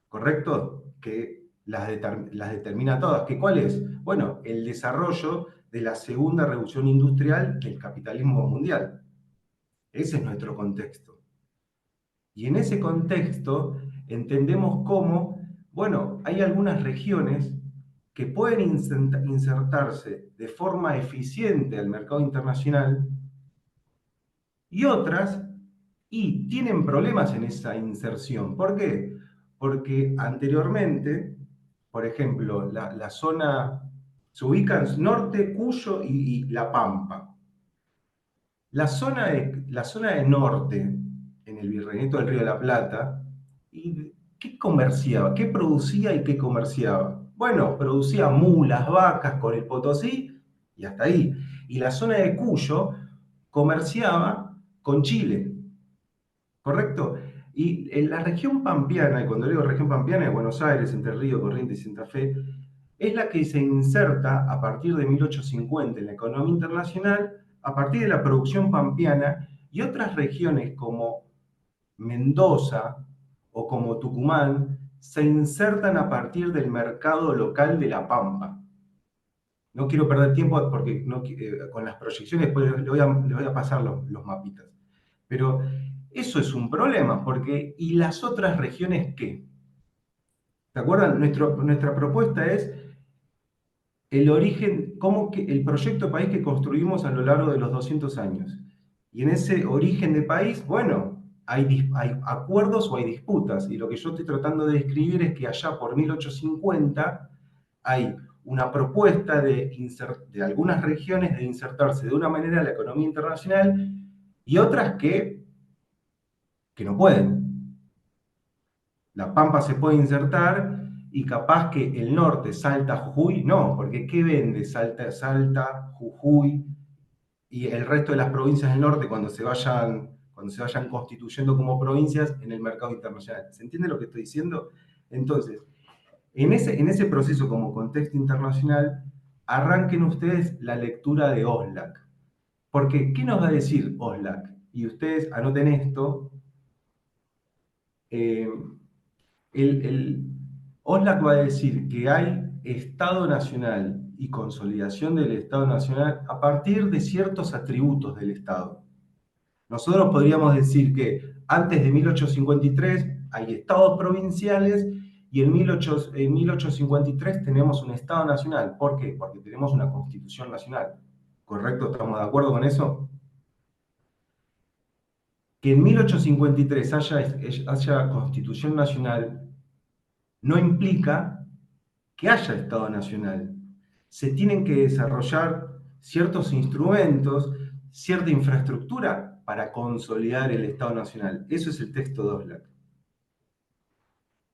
¿correcto? Que las determina todas. ¿Que cuál es? Bueno, el desarrollo de la segunda revolución industrial del capitalismo mundial. Ese es nuestro contexto. Y en ese contexto entendemos cómo, bueno, hay algunas regiones que pueden insertarse de forma eficiente al mercado internacional y otras y tienen problemas en esa inserción. ¿Por qué? Porque anteriormente, por ejemplo, la zona, se ubican Norte, Cuyo y La Pampa. La zona de Norte, en el Virreinato del Río de la Plata, ¿y qué comerciaba? ¿Qué producía y qué comerciaba? Bueno, producía mulas, vacas con el Potosí y hasta ahí. Y la zona de Cuyo comerciaba con Chile, ¿correcto? Y en la región pampeana, y cuando digo región pampeana, es Buenos Aires, Entre Ríos, Corrientes y Santa Fe, es la que se inserta a partir de 1850 en la economía internacional a partir de la producción pampeana, y otras regiones como Mendoza o como Tucumán se insertan a partir del mercado local de la pampa. No quiero perder tiempo porque con las proyecciones después les voy a pasar los mapitas. Pero eso es un problema, porque ¿y las otras regiones qué? ¿Se acuerdan? Nuestra propuesta es el origen, el proyecto de país que construimos a lo largo de los 200 años. Y en ese origen de país, bueno, hay acuerdos o hay disputas. Y lo que yo estoy tratando de describir es que allá por 1850 hay una propuesta de algunas regiones de insertarse de una manera en la economía internacional y otras que no pueden. La Pampa se puede insertar y capaz que el norte, Salta, Jujuy, no, porque ¿qué vende Salta, Jujuy y el resto de las provincias del norte cuando se vayan constituyendo como provincias en el mercado internacional? ¿Se entiende lo que estoy diciendo? Entonces, en ese proceso como contexto internacional, arranquen ustedes la lectura de Oslak. Porque, ¿qué nos va a decir Oslak? Y ustedes anoten esto. Oslak va a decir que hay Estado Nacional y consolidación del Estado Nacional a partir de ciertos atributos del Estado. Nosotros podríamos decir que antes de 1853 hay estados provinciales y en 1853 tenemos un Estado Nacional. ¿Por qué? Porque tenemos una Constitución Nacional. ¿Correcto? ¿Estamos de acuerdo con eso? Que en 1853 haya Constitución Nacional no implica que haya Estado Nacional. Se tienen que desarrollar ciertos instrumentos, cierta infraestructura para consolidar el Estado Nacional. Eso es el texto de Oslak.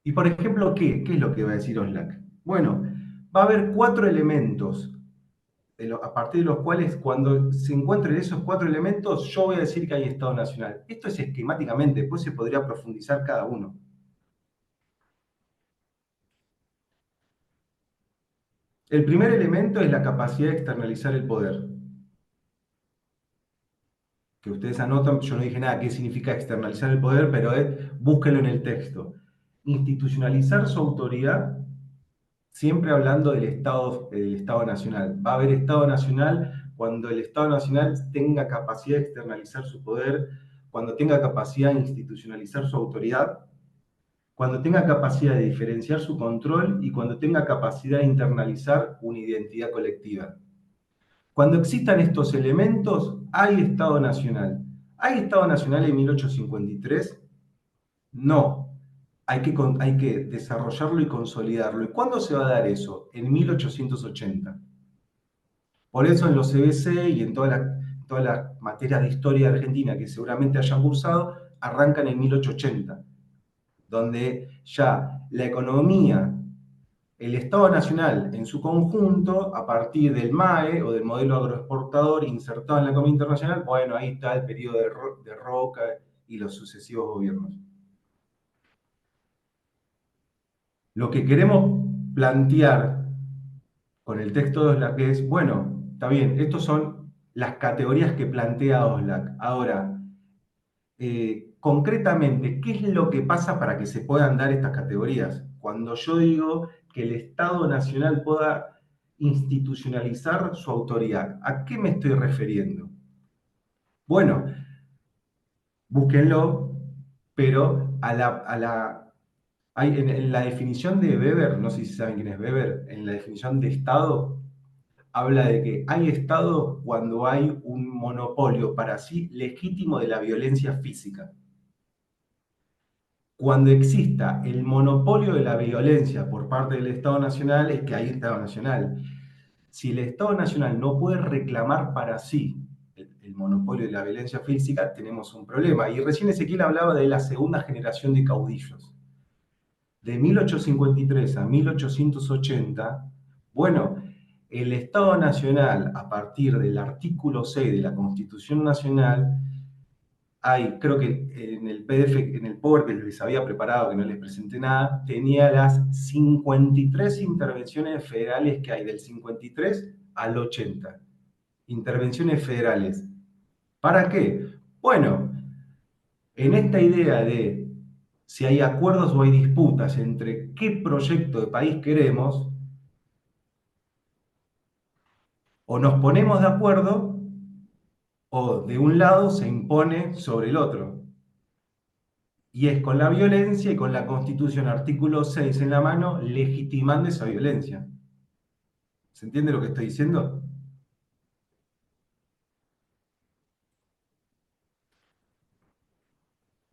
Y por ejemplo, ¿qué es lo que va a decir Oslak? Bueno, va a haber 4 elementos, a partir de los cuales cuando se encuentren esos 4 elementos, yo voy a decir que hay Estado Nacional. Esto es esquemáticamente, después se podría profundizar cada uno. El primer elemento es la capacidad de externalizar el poder. Que ustedes anotan, yo no dije nada qué significa externalizar el poder, pero búsquenlo en el texto. Institucionalizar su autoridad, siempre hablando del Estado Nacional. Va a haber Estado Nacional cuando el Estado Nacional tenga capacidad de externalizar su poder, cuando tenga capacidad de institucionalizar su autoridad, cuando tenga capacidad de diferenciar su control y cuando tenga capacidad de internalizar una identidad colectiva. Cuando existan estos elementos, hay Estado Nacional. ¿Hay Estado Nacional en 1853? No. Hay que desarrollarlo y consolidarlo. ¿Y cuándo se va a dar eso? En 1880. Por eso en los CBC y en todas las materias de historia de Argentina que seguramente hayan cursado, arrancan en 1880, donde ya la economía, el Estado Nacional en su conjunto, a partir del MAE o del modelo agroexportador insertado en la economía internacional, bueno, ahí está el periodo de Roca y los sucesivos gobiernos. Lo que queremos plantear con el texto de Oslak es, bueno, está bien, estas son las categorías que plantea Oslak. Ahora, concretamente, ¿qué es lo que pasa para que se puedan dar estas categorías? Cuando yo digo que el Estado Nacional pueda institucionalizar su autoridad, ¿a qué me estoy refiriendo? Bueno, búsquenlo, pero en la definición de Weber, no sé si saben quién es Weber, en la definición de Estado, habla de que hay Estado cuando hay un monopolio para sí legítimo de la violencia física. Cuando exista el monopolio de la violencia por parte del Estado Nacional, es que hay Estado Nacional. Si el Estado Nacional no puede reclamar para sí el monopolio de la violencia física, tenemos un problema. Y recién Ezequiel hablaba de la segunda generación de caudillos. De 1853 a 1880, bueno, el Estado Nacional, a partir del artículo 6 de la Constitución Nacional, creo que en el PDF, en el Power que les había preparado, que no les presenté nada, tenía las 53 intervenciones federales que hay del 53 al 80. intervenciones federales. ¿Para qué? Bueno, en esta idea de si hay acuerdos o hay disputas entre qué proyecto de país queremos, o nos ponemos de acuerdo o de un lado se impone sobre el otro. Y es con la violencia y con la Constitución, artículo 6 en la mano, legitimando esa violencia. ¿Se entiende lo que estoy diciendo?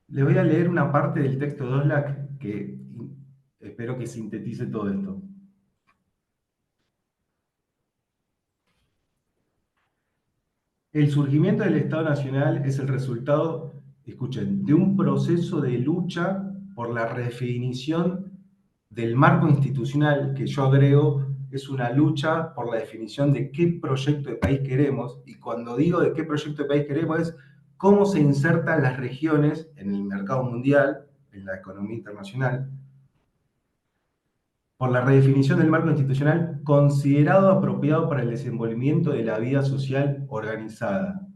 Les voy a leer una parte del texto de Oslac que espero que sintetice todo esto. El surgimiento del Estado Nacional es el resultado, escuchen, de un proceso de lucha por la redefinición del marco institucional, que yo agrego, es una lucha por la definición de qué proyecto de país queremos, y cuando digo de qué proyecto de país queremos es cómo se insertan las regiones en el mercado mundial, en la economía internacional, por la redefinición del marco institucional considerado apropiado para el desenvolvimiento de la vida social organizada.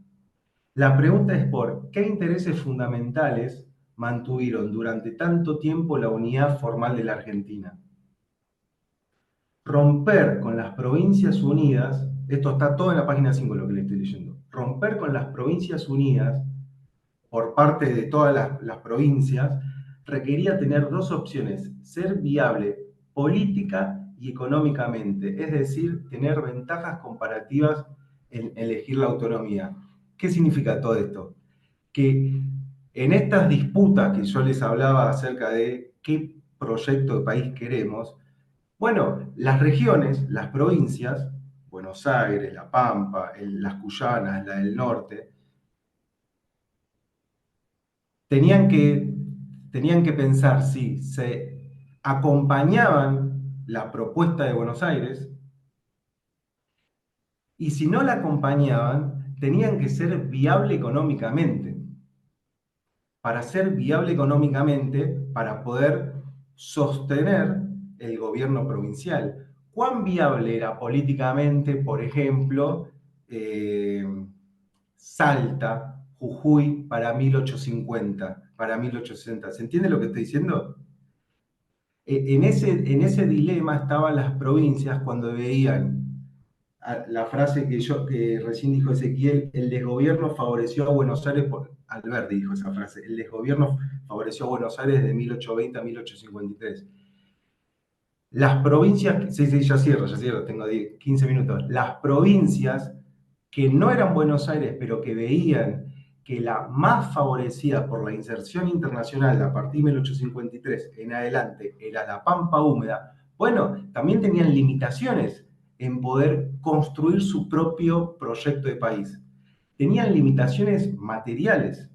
La pregunta es por qué intereses fundamentales mantuvieron durante tanto tiempo la unidad formal de la Argentina. Romper con las Provincias Unidas, esto está todo en la página 5 lo que le estoy leyendo, romper con las Provincias Unidas por parte de todas las provincias requería tener dos opciones: ser viable política y económicamente, es decir, tener ventajas comparativas en elegir la autonomía. ¿Qué significa todo esto? Que en estas disputas que yo les hablaba acerca de qué proyecto de país queremos, bueno, las regiones, las provincias, Buenos Aires, La Pampa, las Cuyanas, la del norte, tenían que pensar si se acompañaban la propuesta de Buenos Aires, y si no la acompañaban, tenían que ser viable económicamente. Para ser viable económicamente, para poder sostener el gobierno provincial. ¿Cuán viable era políticamente, por ejemplo, Salta, Jujuy para 1850, para 1860? ¿Se entiende lo que estoy diciendo? En ese dilema estaban las provincias cuando veían la frase que recién dijo Ezequiel: el desgobierno favoreció a Buenos Aires, Alberti dijo esa frase, el desgobierno favoreció a Buenos Aires de 1820 a 1853. Las provincias, sí, ya cierro, tengo 15 minutos. Las provincias que no eran Buenos Aires, pero que veían que la más favorecida por la inserción internacional a partir de 1853 en adelante era la Pampa húmeda, bueno, también tenían limitaciones en poder construir su propio proyecto de país. Tenían limitaciones materiales.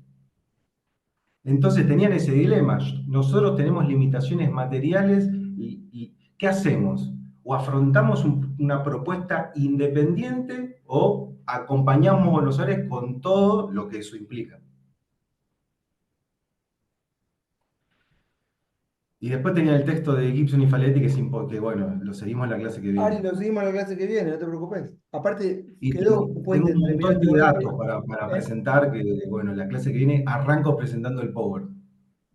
Entonces tenían ese dilema. Nosotros tenemos limitaciones materiales y ¿qué hacemos? O afrontamos una propuesta independiente o acompañamos a Buenos Aires con todo lo que eso implica. Y después tenía el texto de Gibson y Faletti, que bueno, lo seguimos en la clase que viene. Ari, lo seguimos en la clase que viene, no te preocupes. Aparte, Y quedó un tengo puente un entre montón Miranda y de Buenos datos Aires. para presentar, que bueno, en la clase que viene arranco presentando el Power.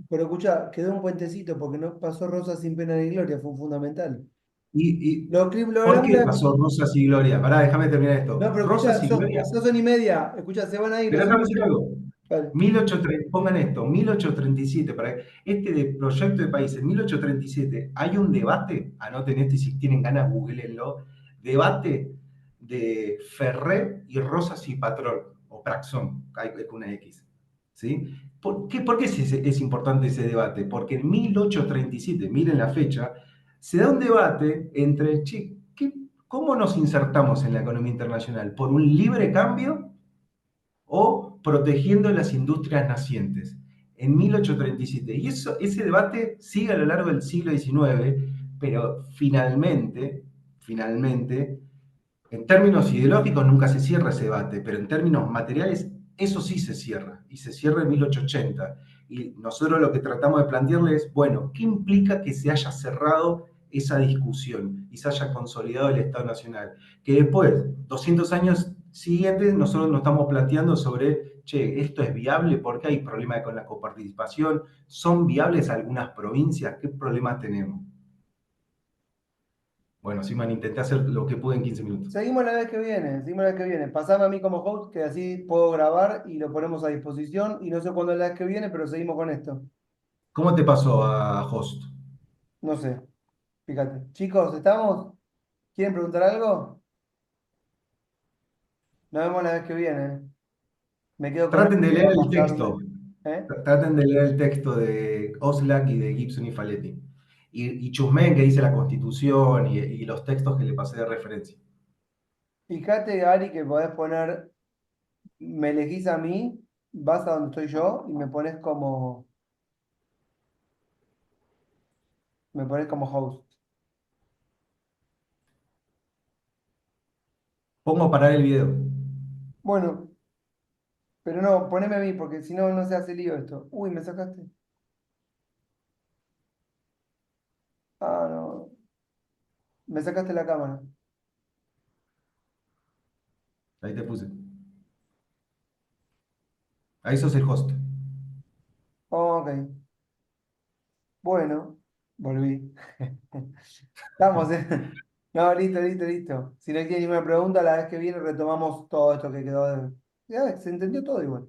Pero escucha, quedó un puentecito porque no pasó Rosa sin pena ni gloria, fue fundamental. Y Lo ¿por qué hablamos. pasó Rosas y Gloria? Pará, déjame terminar esto. No, pero escucha, Rosas y Gloria, son y media. Escucha, se van a ir. pero déjame decir algo. Vale. 1830, pongan esto, 1837, para este de proyecto de país, en 1837 hay un debate, anoten esto y si tienen ganas googleenlo, debate de Ferré y Rosas y Patrón, o Praxón, hay una X, ¿sí? ¿Por qué es importante ese debate? Porque en 1837, miren la fecha, se da un debate entre, ¿cómo nos insertamos en la economía internacional? ¿Por un libre cambio o protegiendo las industrias nacientes? En 1837. Y ese debate sigue a lo largo del siglo XIX, pero finalmente, en términos ideológicos nunca se cierra ese debate, pero en términos materiales eso sí se cierra, y se cierra en 1880. Y nosotros lo que tratamos de plantearle es, bueno, ¿qué implica que se haya cerrado esa discusión y se haya consolidado el Estado Nacional? Que después, 200 años siguiente nosotros nos estamos planteando sobre, che, ¿esto es viable? ¿Por qué hay problemas con la coparticipación? ¿Son viables algunas provincias? ¿Qué problemas tenemos? Bueno, Siman, intenté hacer lo que pude en 15 minutos. Seguimos la vez que viene, seguimos la vez que viene. Pasame a mí como host, que así puedo grabar y lo ponemos a disposición. Y no sé cuándo es la vez que viene, pero seguimos con esto. ¿Cómo te pasó a host? No sé, fíjate. Chicos, ¿estamos? ¿Quieren preguntar algo? Nos vemos la vez que viene. Me quedo con Traten de algo leer para el pasarme. texto. ¿Eh? Traten de leer el texto de Oxlack y de Gibson y Faletti. Y chusmeen que dice la Constitución y los textos que le pasé de referencia. Fíjate, Ari, que podés poner, me elegís a mí, vas a donde estoy yo y me pones como host. Pongo a parar el video. Bueno, pero no, poneme a mí, porque si no, no se hace lío esto. Uy, me sacaste. Ah, no. Me sacaste la cámara. Ahí te puse. Ahí sos el host. Ok. Bueno, volví. Estamos, ¿eh? No, listo, listo, listo. Si no hay ninguna pregunta, la vez que viene retomamos todo esto que quedó de... Ya, se entendió todo igual.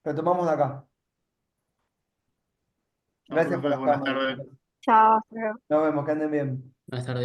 Retomamos de acá. No, Gracias por profe, las buenas cámaras, tardes. chicos. Chao, hasta luego. Nos vemos, que anden bien. Buenas tardes.